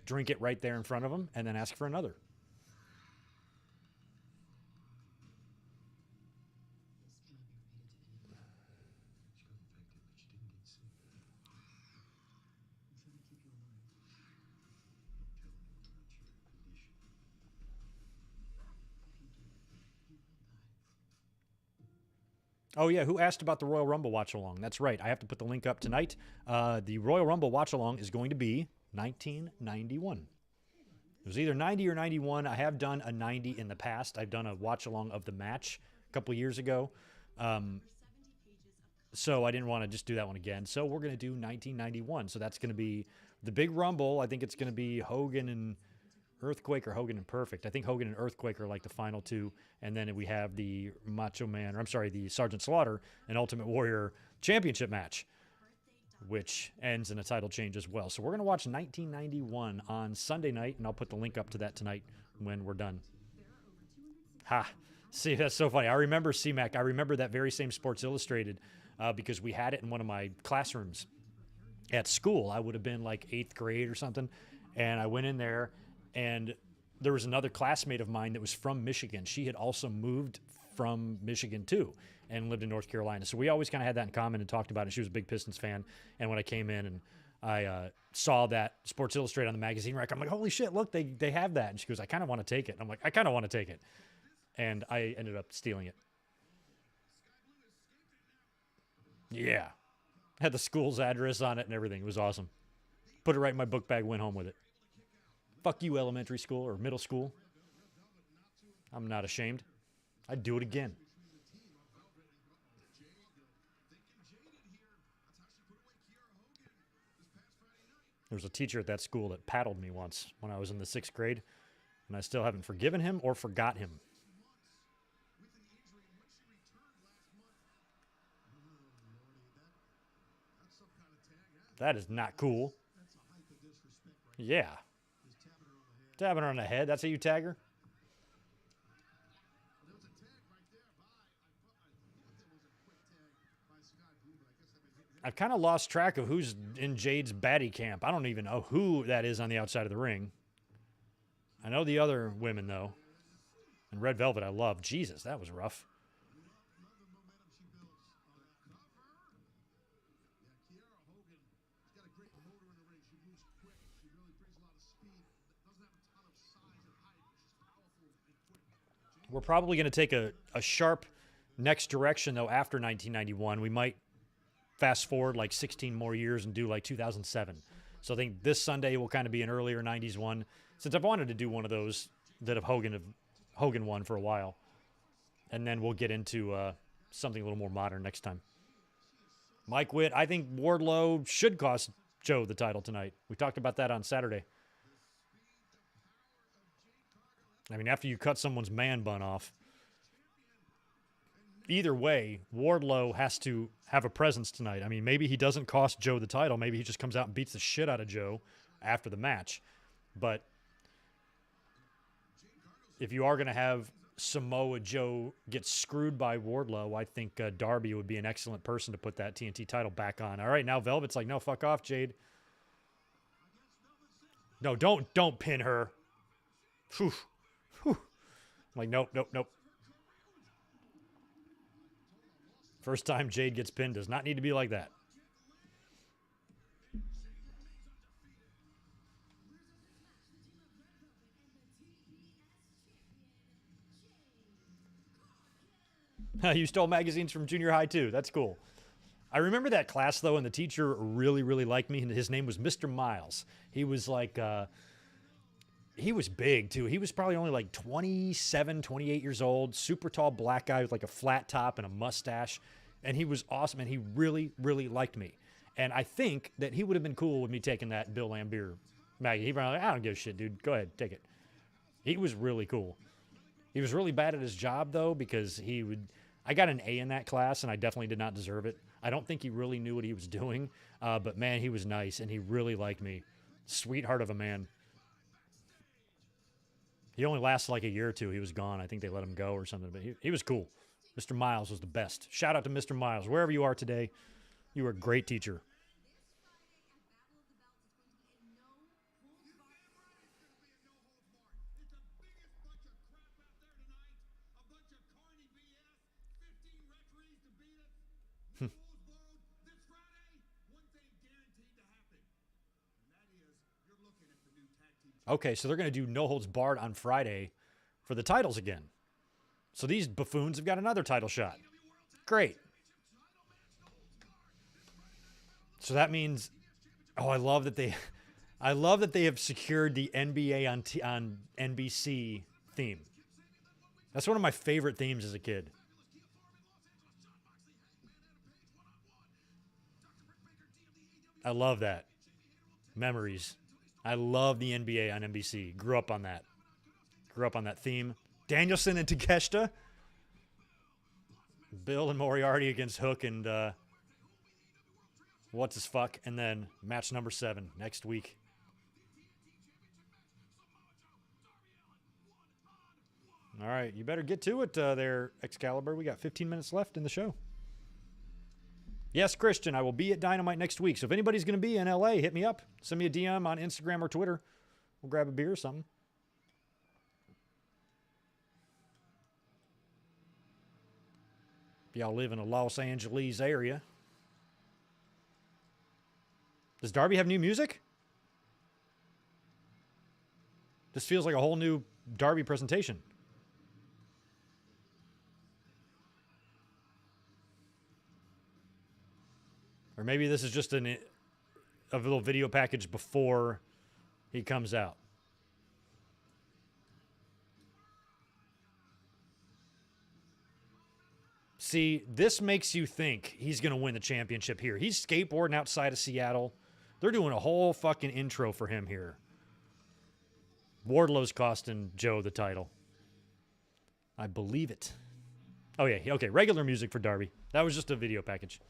Drink it right there in front of them and then ask for another. Oh, yeah. Who asked about the Royal Rumble watch-along? That's right. I have to put the link up tonight. The Royal Rumble watch-along is going to be 1991. It was either 90 or 91. I have done a 90 in the past. I've done a watch-along of the match a couple years ago. So I didn't want to just do that one again. So we're going to do 1991. So that's going to be the big Rumble. I think it's going to be Hogan and Earthquake or Hogan and Perfect. I think Hogan and Earthquake are like the final two. And then we have the the Sergeant Slaughter and Ultimate Warrior championship match, which ends in a title change as well. So we're going to watch 1991 on Sunday night, and I'll put the link up to that tonight when we're done. Ha! See, that's so funny. I remember CMAC. I remember that very same Sports Illustrated because we had it in one of my classrooms at school. I would have been like 8th grade or something, and I went in there, and there was another classmate of mine that was from Michigan. She had also moved from Michigan too and lived in North Carolina. So we always kind of had that in common and talked about it. She was a big Pistons fan. And when I came in and I saw that Sports Illustrated on the magazine rack, I'm like, holy shit, look, they have that. And she goes, I kind of want to take it. And I'm like, I kind of want to take it. And I ended up stealing it. Yeah. Had the school's address on it and everything. It was awesome. Put it right in my book bag, went home with it. Fuck you, elementary school or middle school. I'm not ashamed. I'd do it again. There was a teacher at that school that paddled me once when I was in the 6th grade, and I still haven't forgiven him or forgot him. That is not cool. Yeah. Tapping her on the head. That's how you tag her? I've kind of lost track of who's in Jade's baddie camp. I don't even know who that is on the outside of the ring. I know the other women, though. And Red Velvet I love. Jesus, that was rough. We're probably going to take a sharp next direction, though, after 1991. We might fast forward like 16 more years and do like 2007. So I think this Sunday will kind of be an earlier 90s one, since I've wanted to do one of those that Hogan won for a while. And then we'll get into something a little more modern next time. Mike Witt, I think Wardlow should cost Joe the title tonight. We talked about that on Saturday. I mean, after you cut someone's man bun off, either way, Wardlow has to have a presence tonight. I mean, maybe he doesn't cost Joe the title. Maybe he just comes out and beats the shit out of Joe after the match. But if you are going to have Samoa Joe get screwed by Wardlow, I think Darby would be an excellent person to put that TNT title back on. All right, now Velvet's like, no, fuck off, Jade. No, don't pin her. Whew. Whew. I'm like, nope. First time Jade gets pinned does not need to be like that. You stole magazines from junior high too. That's cool. I remember that class though, and the teacher really, really liked me. And his name was Mr. Miles. He was like, he was big too. He was probably only like 27, 28 years old. Super tall black guy with like a flat top and a mustache. And he was awesome. And he really, really liked me. And I think that he would have been cool with me taking that Bill Lambier magazine. He'd be like, I don't give a shit, dude. Go ahead, take it. He was really cool. He was really bad at his job though, because I got an A in that class, and I definitely did not deserve it. I don't think he really knew what he was doing, but man, he was nice, and he really liked me. Sweetheart of a man. He only lasted like a year or two. He was gone. I think they let him go or something, but he was cool. Mr. Miles was the best. Shout out to Mr. Miles. Wherever you are today, you were a great teacher. Okay, so they're going to do No Holds Barred on Friday for the titles again. So these buffoons have got another title shot. Great. So that means, I love that they have secured the NBA on NBC theme. That's one of my favorite themes as a kid. I love that. Memories. I love the NBA on NBC. Grew up on that. Grew up on that theme. Danielson and Takeshita. Bill and Moriarty against Hook and what's his fuck. And then match number 7 next week. All right, you better get to it there, Excalibur. We got 15 minutes left in the show. Yes, Christian, I will be at Dynamite next week. So if anybody's going to be in LA, hit me up. Send me a DM on Instagram or Twitter. We'll grab a beer or something. If y'all live in a Los Angeles area. Does Darby have new music? This feels like a whole new Darby presentation. Or maybe this is just a little video package before he comes out. See, this makes you think he's going to win the championship here. He's skateboarding outside of Seattle. They're doing a whole fucking intro for him here. Wardlow's costing Joe the title. I believe it. Oh, yeah. Okay, regular music for Darby. That was just a video package.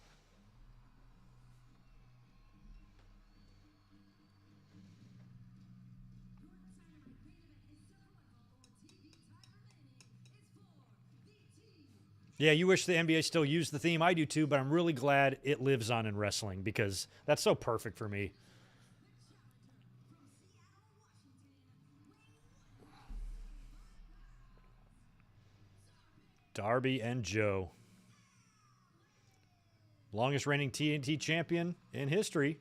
Yeah, you wish the NBA still used the theme. I do too, but I'm really glad it lives on in wrestling because that's so perfect for me. Darby and Joe. Longest reigning TNT champion in history.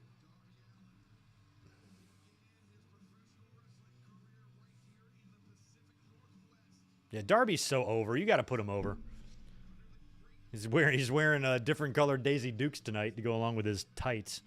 Yeah, Darby's so over. You got to put him over. He's wearing different colored Daisy Dukes tonight to go along with his tights.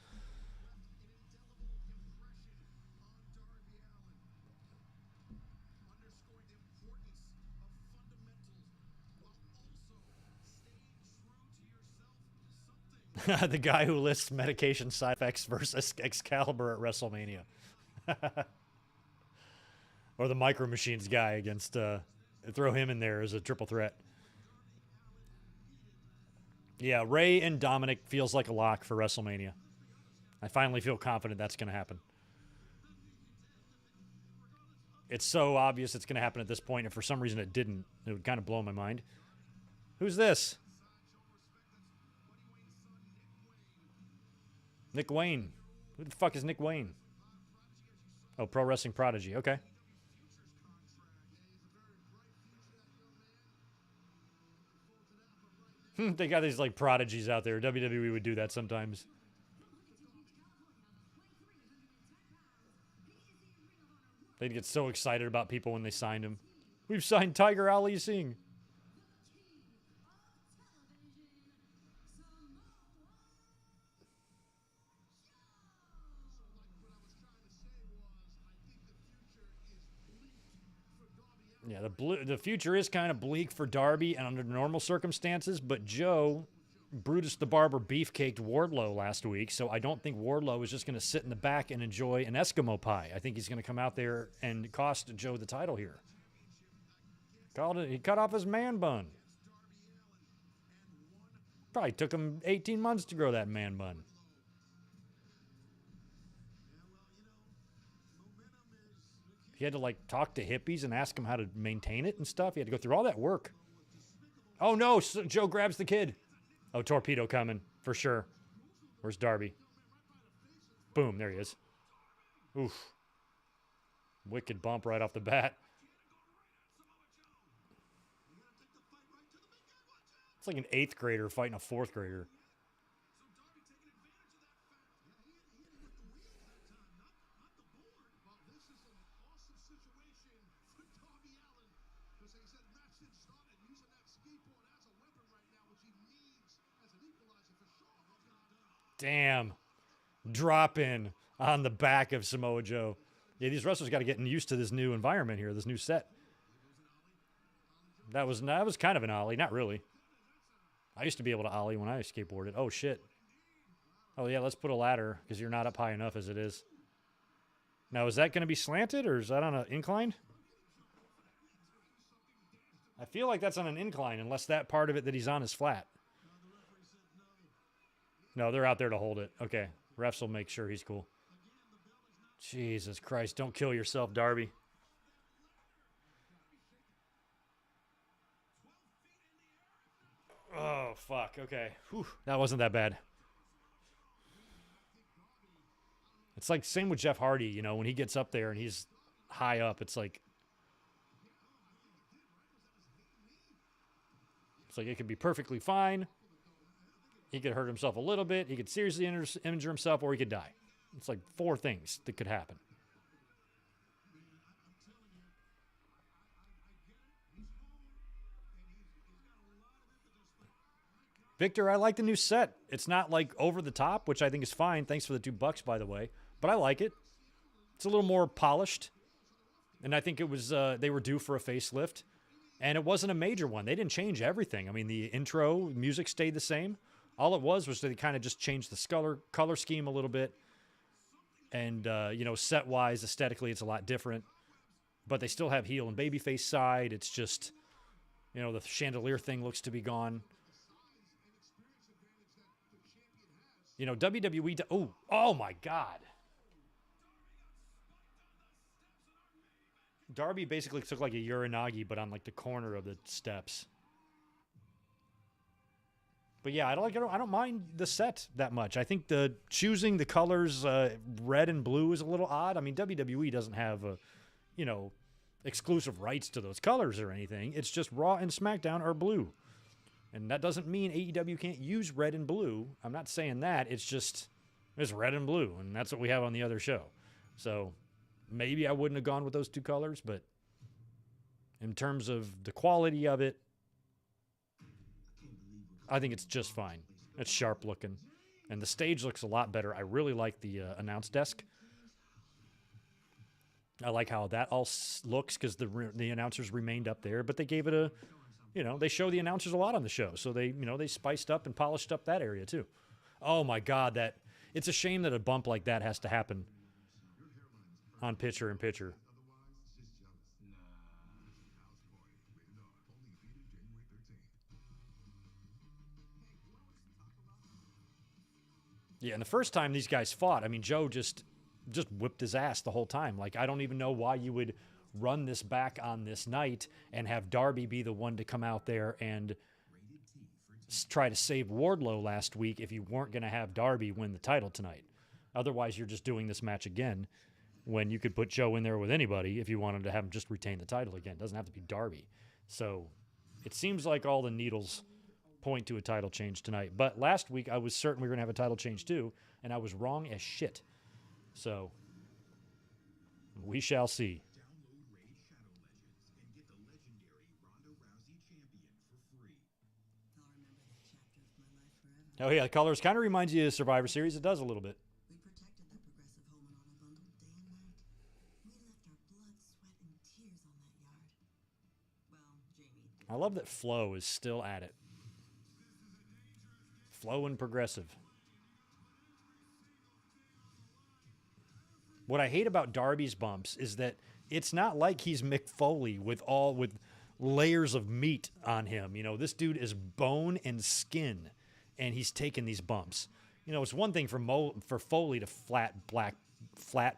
The guy who lists medication side effects versus Excalibur at WrestleMania. Or the Micro Machines guy against, throw him in there as a triple threat. Yeah, Ray and Dominic feels like a lock for WrestleMania. I finally feel confident that's going to happen. It's so obvious it's going to happen at this point, and for some reason it didn't. It would kind of blow my mind. Who's this? Nick Wayne. Who the fuck is Nick Wayne? Oh, Pro Wrestling Prodigy. Okay. They got these like prodigies out there. WWE would do that sometimes. They'd get so excited about people when they signed him. We've signed Tiger Ali Singh. Yeah, the future is kind of bleak for Darby and under normal circumstances, but Joe, Brutus the Barber beefcaked Wardlow last week, so I don't think Wardlow is just going to sit in the back and enjoy an Eskimo pie. I think he's going to come out there and cost Joe the title here. He cut off his man bun. Probably took him 18 months to grow that man bun. He had to, like, talk to hippies and ask them how to maintain it and stuff. He had to go through all that work. Oh, no. Joe grabs the kid. Oh, torpedo coming for sure. Where's Darby? Boom. There he is. Oof. Wicked bump right off the bat. It's like an 8th grader fighting a 4th grader. Damn. Drop in on the back of Samoa Joe. Yeah, these wrestlers got to get used to this new environment here, this new set. That was kind of an ollie. Not really. I used to be able to ollie when I skateboarded. Oh, shit. Oh, yeah, let's put a ladder because you're not up high enough as it is. Now, is that going to be slanted or is that on an incline? I feel like that's on an incline unless that part of it that he's on is flat. No, they're out there to hold it. Okay. Refs will make sure he's cool. Jesus Christ. Don't kill yourself, Darby. Oh, fuck. Okay. Whew. That wasn't that bad. It's like same with Jeff Hardy, you know, when he gets up there and he's high up, it's like it could be perfectly fine. He could hurt himself a little bit. He could seriously injure himself, or he could die. It's like 4 things that could happen. Victor, I like the new set. It's not like over the top, which I think is fine. Thanks for the $2, by the way. But I like it. It's a little more polished. And I think it was they were due for a facelift. And it wasn't a major one. They didn't change everything. I mean, the intro music stayed the same. All it was they kind of just changed the color scheme a little bit. And, you know, set-wise, aesthetically, it's a lot different. But they still have heel and babyface side. It's just, you know, the chandelier thing looks to be gone. You know, WWE... Oh, my God. Darby basically took like a Uranagi, but on like the corner of the steps. But yeah, I don't mind the set that much. I think choosing the colors red and blue is a little odd. I mean, WWE doesn't have exclusive rights to those colors or anything. It's just Raw and SmackDown are blue. And that doesn't mean AEW can't use red and blue. I'm not saying that. It's red and blue, and that's what we have on the other show. So maybe I wouldn't have gone with those 2 colors, but in terms of the quality of it, I think it's just fine. It's sharp looking. And the stage looks a lot better. I really like the announce desk. I like how that all looks because the announcers remained up there, but they gave it they show the announcers a lot on the show. So they spiced up and polished up that area too. Oh my God, it's a shame that a bump like that has to happen on pitcher and pitcher. Yeah, and the first time these guys fought, I mean, Joe just whipped his ass the whole time. Like, I don't even know why you would run this back on this night and have Darby be the one to come out there and try to save Wardlow last week if you weren't going to have Darby win the title tonight. Otherwise, you're just doing this match again when you could put Joe in there with anybody if you wanted to have him just retain the title again. It doesn't have to be Darby. So it seems like all the needles point to a title change tonight. But last week, I was certain we were going to have a title change too, and I was wrong as shit. So we shall see. Oh, yeah, the colors kind of reminds you of Survivor Series. It does a little bit. We protected that progressive home and auto bundle day and night. We left our blood, sweat, and tears on that yard. I love that Flo is still at it. Flo and progressive. What I hate about Darby's bumps is that it's not like he's Mick Foley with layers of meat on him. You know, this dude is bone and skin, and he's taking these bumps. You know, it's one thing for Foley to flat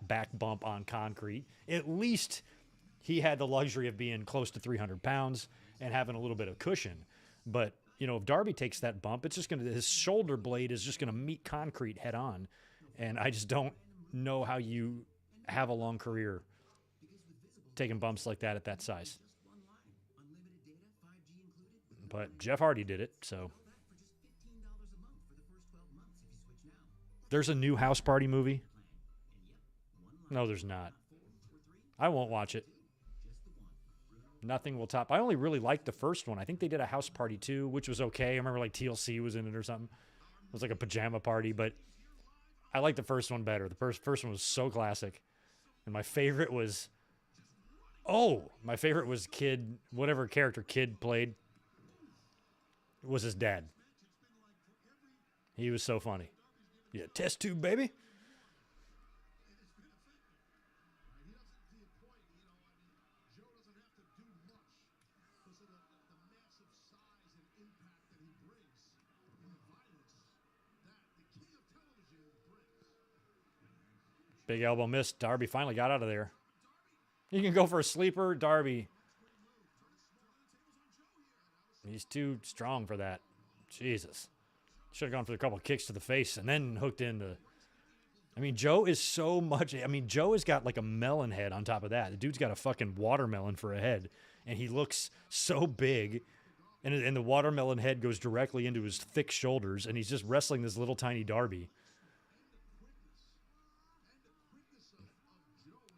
back bump on concrete. At least he had the luxury of being close to 300 pounds and having a little bit of cushion. But, you know, if Darby takes that bump, it's just going to, his shoulder blade is just going to meet concrete head on. And I just don't know how you have a long career taking bumps like that at that size. But Jeff Hardy did it, so. There's a new House Party movie. No, there's not. I won't watch it. Nothing will top. I only really liked the first one. I think they did a House Party 2, which was okay. I remember like TLC was in it or something. It was like a pajama party, but I liked the first one better. The first one was so classic. And my favorite was Kid, whatever character Kid played was his dad. He was so funny. Yeah, test tube, baby. Big elbow miss. Darby finally got out of there. You can go for a sleeper. Darby. He's too strong for that. Jesus. Should have gone for a couple of kicks to the face and then hooked into. I mean, Joe is so much. I mean, Joe has got like a melon head on top of that. The dude's got a fucking watermelon for a head. And he looks so big. And the watermelon head goes directly into his thick shoulders. And he's just wrestling this little tiny Darby.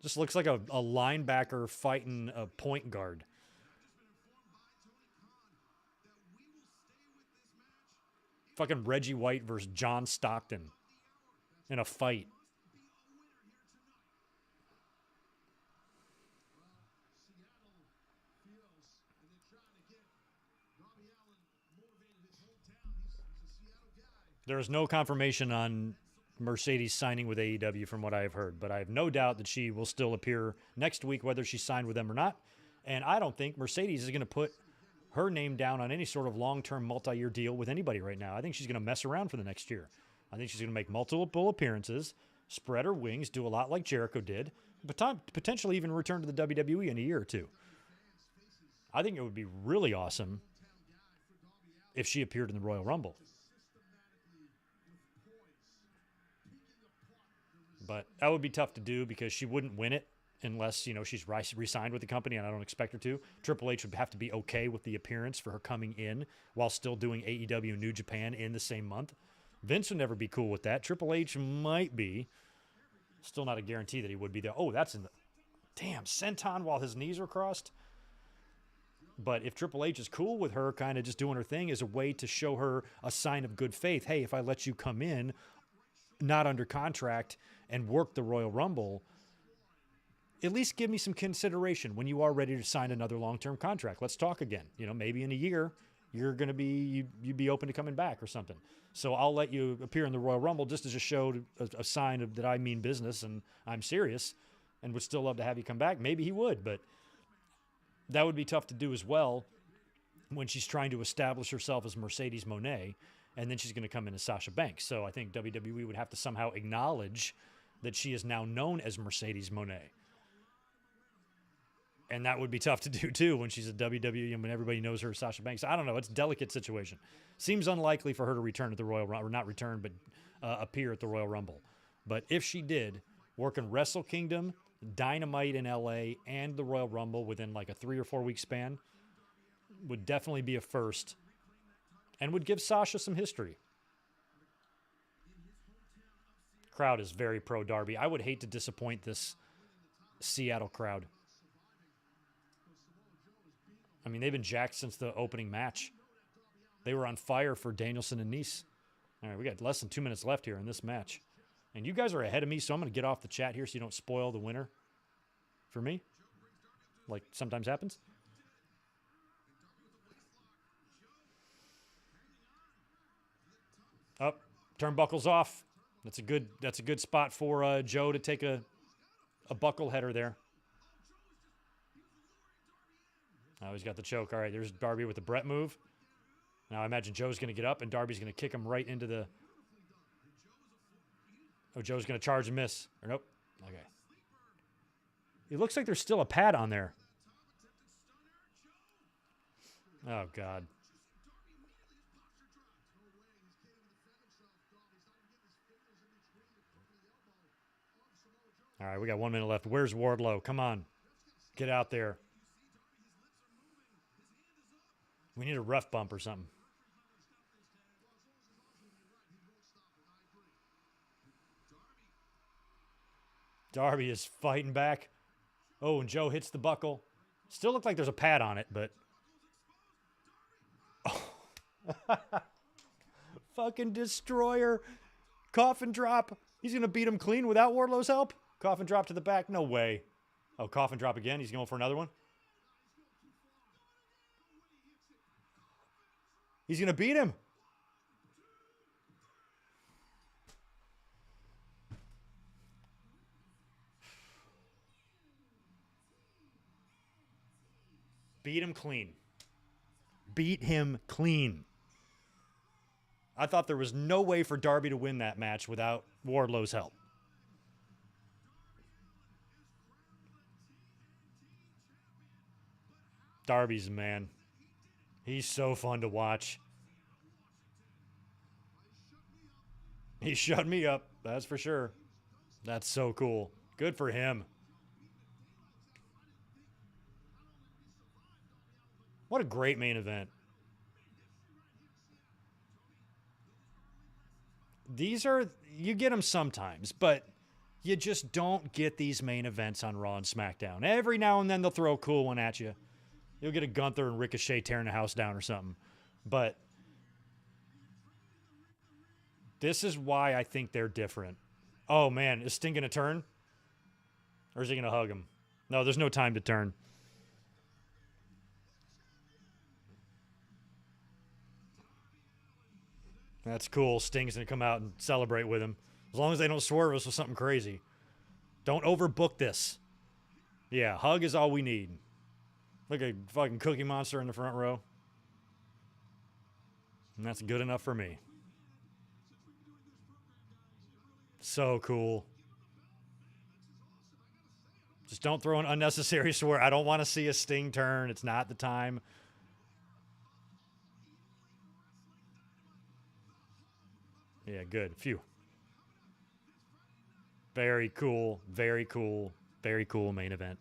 Just looks like a linebacker fighting a point guard. Fucking Reggie White versus John Stockton in a fight. There is no confirmation on Mercedes signing with AEW from what I have heard, but I have no doubt that she will still appear next week, whether she signed with them or not. And I don't think Mercedes is going to put her name down on any sort of long-term multi-year deal with anybody right now. I think she's going to mess around for the next year. I think she's going to make multiple appearances, spread her wings, do a lot like Jericho did, but potentially even return to the WWE in a year or two. I think it would be really awesome if she appeared in the Royal Rumble. But that would be tough to do because she wouldn't win it unless, you know, she's re-signed with the company, and I don't expect her to. Triple H would have to be okay with the appearance for her coming in while still doing AEW New Japan in the same month. Vince would never be cool with that. Triple H might be. Still not a guarantee that he would be there. Oh, that's in the... Damn, senton while his knees are crossed. But if Triple H is cool with her kind of just doing her thing as a way to show her a sign of good faith, hey, if I let you come in, not under contract, and work the Royal Rumble, at least give me some consideration when you are ready to sign another long-term contract. Let's talk again. You know, maybe in a year, you're going to be, you'd be open to coming back or something. So I'll let you appear in the Royal Rumble just as a show, a sign of that I mean business and I'm serious and would still love to have you come back. Maybe he would, but that would be tough to do as well when she's trying to establish herself as Mercedes Moné, and then she's going to come in as Sasha Banks. So I think WWE would have to somehow acknowledge that she is now known as Mercedes Moné. And that would be tough to do, too, when she's at WWE and when everybody knows her as Sasha Banks. I don't know. It's a delicate situation. Seems unlikely for her to return at the Royal Rumble, or not return, but appear at the Royal Rumble. But if she did, work in Wrestle Kingdom, Dynamite in LA, and the Royal Rumble within like a 3 or 4 week span, would definitely be a first and would give Sasha some history. Crowd is very pro Darby. I would hate to disappoint this Seattle crowd. I mean, they've been jacked since the opening match. They were on fire for Danielson and Nice. All right, we got less than 2 minutes left here in this match. And you guys are ahead of me, so I'm going to get off the chat here so you don't spoil the winner for me, like sometimes happens. Up, turnbuckles off. That's a good spot for Joe to take a buckle header there. Now he's got the choke. All right, there's Darby with the Brett move. Now I imagine Joe's going to get up and Darby's going to kick him right into the... Oh, Joe's going to charge and miss. Or nope. Okay. It looks like there's still a pad on there. Oh, God. All right, we got 1 minute left. Where's Wardlow? Come on. Get out there. We need a ref bump or something. Darby is fighting back. Oh, and Joe hits the buckle. Still look like there's a pad on it, but... Oh. Fucking destroyer. Coffin drop. He's going to beat him clean without Wardlow's help. Coffin drop to the back. No way. Oh, coffin drop again. He's going for another one. He's going to beat him. Beat him clean. Beat him clean. I thought there was no way for Darby to win that match without Wardlow's help. Darby's a man. He's so fun to watch. He shut me up, that's for sure. That's so cool. Good for him. What a great main event. These are, you get them sometimes, but you just don't get these main events on Raw and SmackDown. Every now and then they'll throw a cool one at you. You'll get a Gunther and Ricochet tearing the house down or something. But this is why I think they're different. Oh, man, is Sting going to turn? Or is he going to hug him? No, there's no time to turn. That's cool. Sting's going to come out and celebrate with him. As long as they don't swerve us with something crazy. Don't overbook this. Yeah, hug is all we need. Look at a fucking Cookie Monster in the front row. And that's good enough for me. So cool. Just don't throw an unnecessary swear. I don't want to see a Sting turn. It's not the time. Yeah, good. Phew. Very cool. Very cool. Very cool main event.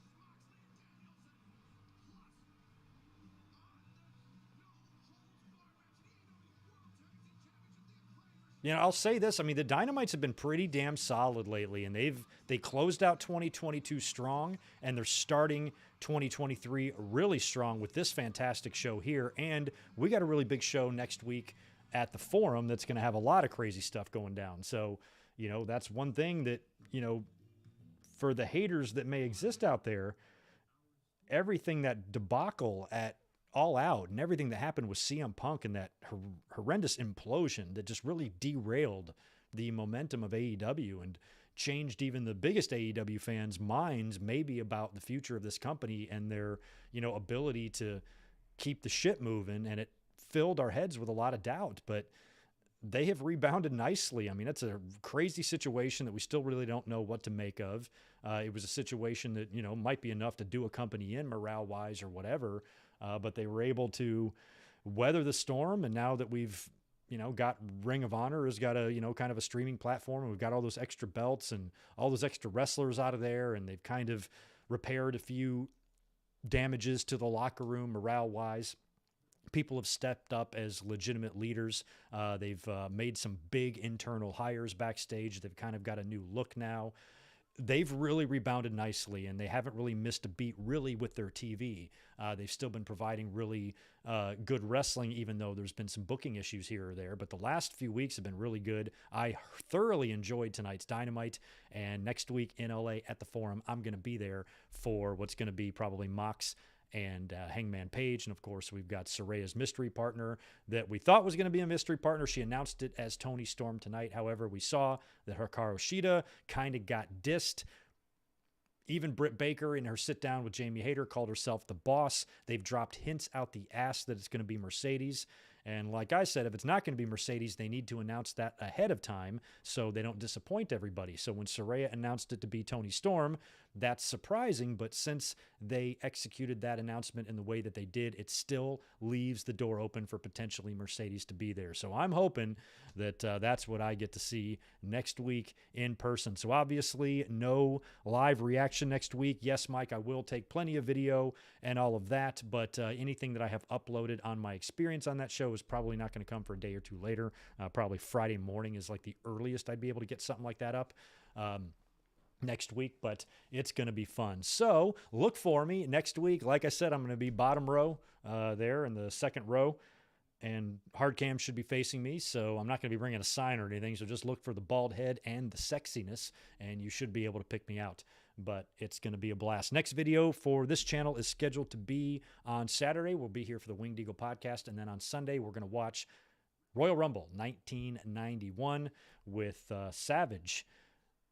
You know, I'll say this. I mean, the Dynamites have been pretty damn solid lately, and they closed out 2022 strong, and they're starting 2023 really strong with this fantastic show here. And we got a really big show next week at the Forum that's going to have a lot of crazy stuff going down. So, you know, that's one thing that, you know, for the haters that may exist out there, everything that debacle at All Out and everything that happened with CM Punk and that horrendous implosion that just really derailed the momentum of AEW and changed even the biggest AEW fans' minds maybe about the future of this company and their, you know, ability to keep the shit moving. And it filled our heads with a lot of doubt, but they have rebounded nicely. I mean, it's a crazy situation that we still really don't know what to make of. It was a situation that, you know, might be enough to do a company in morale-wise or whatever, but they were able to weather the storm. And now that we've, you know, got Ring of Honor has got a, you know, kind of a streaming platform, and we've got all those extra belts and all those extra wrestlers out of there, and they've kind of repaired a few damages to the locker room morale-wise. People have stepped up as legitimate leaders. They've made some big internal hires backstage. They've kind of got a new look now. They've really rebounded nicely, and they haven't really missed a beat really with their TV. They've still been providing really good wrestling, even though there's been some booking issues here or there. But the last few weeks have been really good. I thoroughly enjoyed tonight's Dynamite, and next week in LA at the Forum, I'm going to be there for what's going to be probably Mox and Hangman Page. And, of course, we've got Saraya's mystery partner that we thought was going to be a mystery partner. She announced it as Toni Storm tonight. However, we saw that Hikaru Shida kind of got dissed. Even Britt Baker in her sit-down with Jamie Hayter called herself the boss. They've dropped hints out the ass that it's going to be Mercedes. And like I said, if it's not going to be Mercedes, they need to announce that ahead of time so they don't disappoint everybody. So when Saraya announced it to be Toni Storm, that's surprising. But since they executed that announcement in the way that they did, it still leaves the door open for potentially Mercedes to be there. So I'm hoping that that's what I get to see next week in person. So obviously no live reaction next week. Yes, Mike, I will take plenty of video and all of that, but anything that I have uploaded on my experience on that show is probably not going to come for a day or two later. Probably Friday morning is like the earliest I'd be able to get something like that up next week, but it's going to be fun. So look for me next week. Like I said, I'm going to be bottom row there in the second row, and Hardcam should be facing me, so I'm not going to be bringing a sign or anything, so just look for the bald head and the sexiness, and you should be able to pick me out. But it's going to be a blast. Next video for this channel is scheduled to be on Saturday. We'll be here for the Winged Eagle podcast, and then on Sunday we're going to watch Royal Rumble 1991 with Savage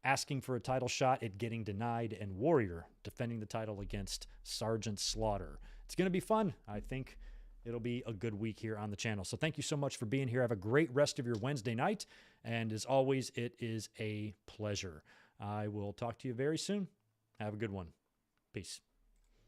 asking for a title shot, it getting denied, and Warrior defending the title against Sergeant Slaughter. It's going to be fun. I think it'll be a good week here on the channel. So thank you so much for being here. Have a great rest of your Wednesday night. And as always, it is a pleasure. I will talk to you very soon. Have a good one. Peace.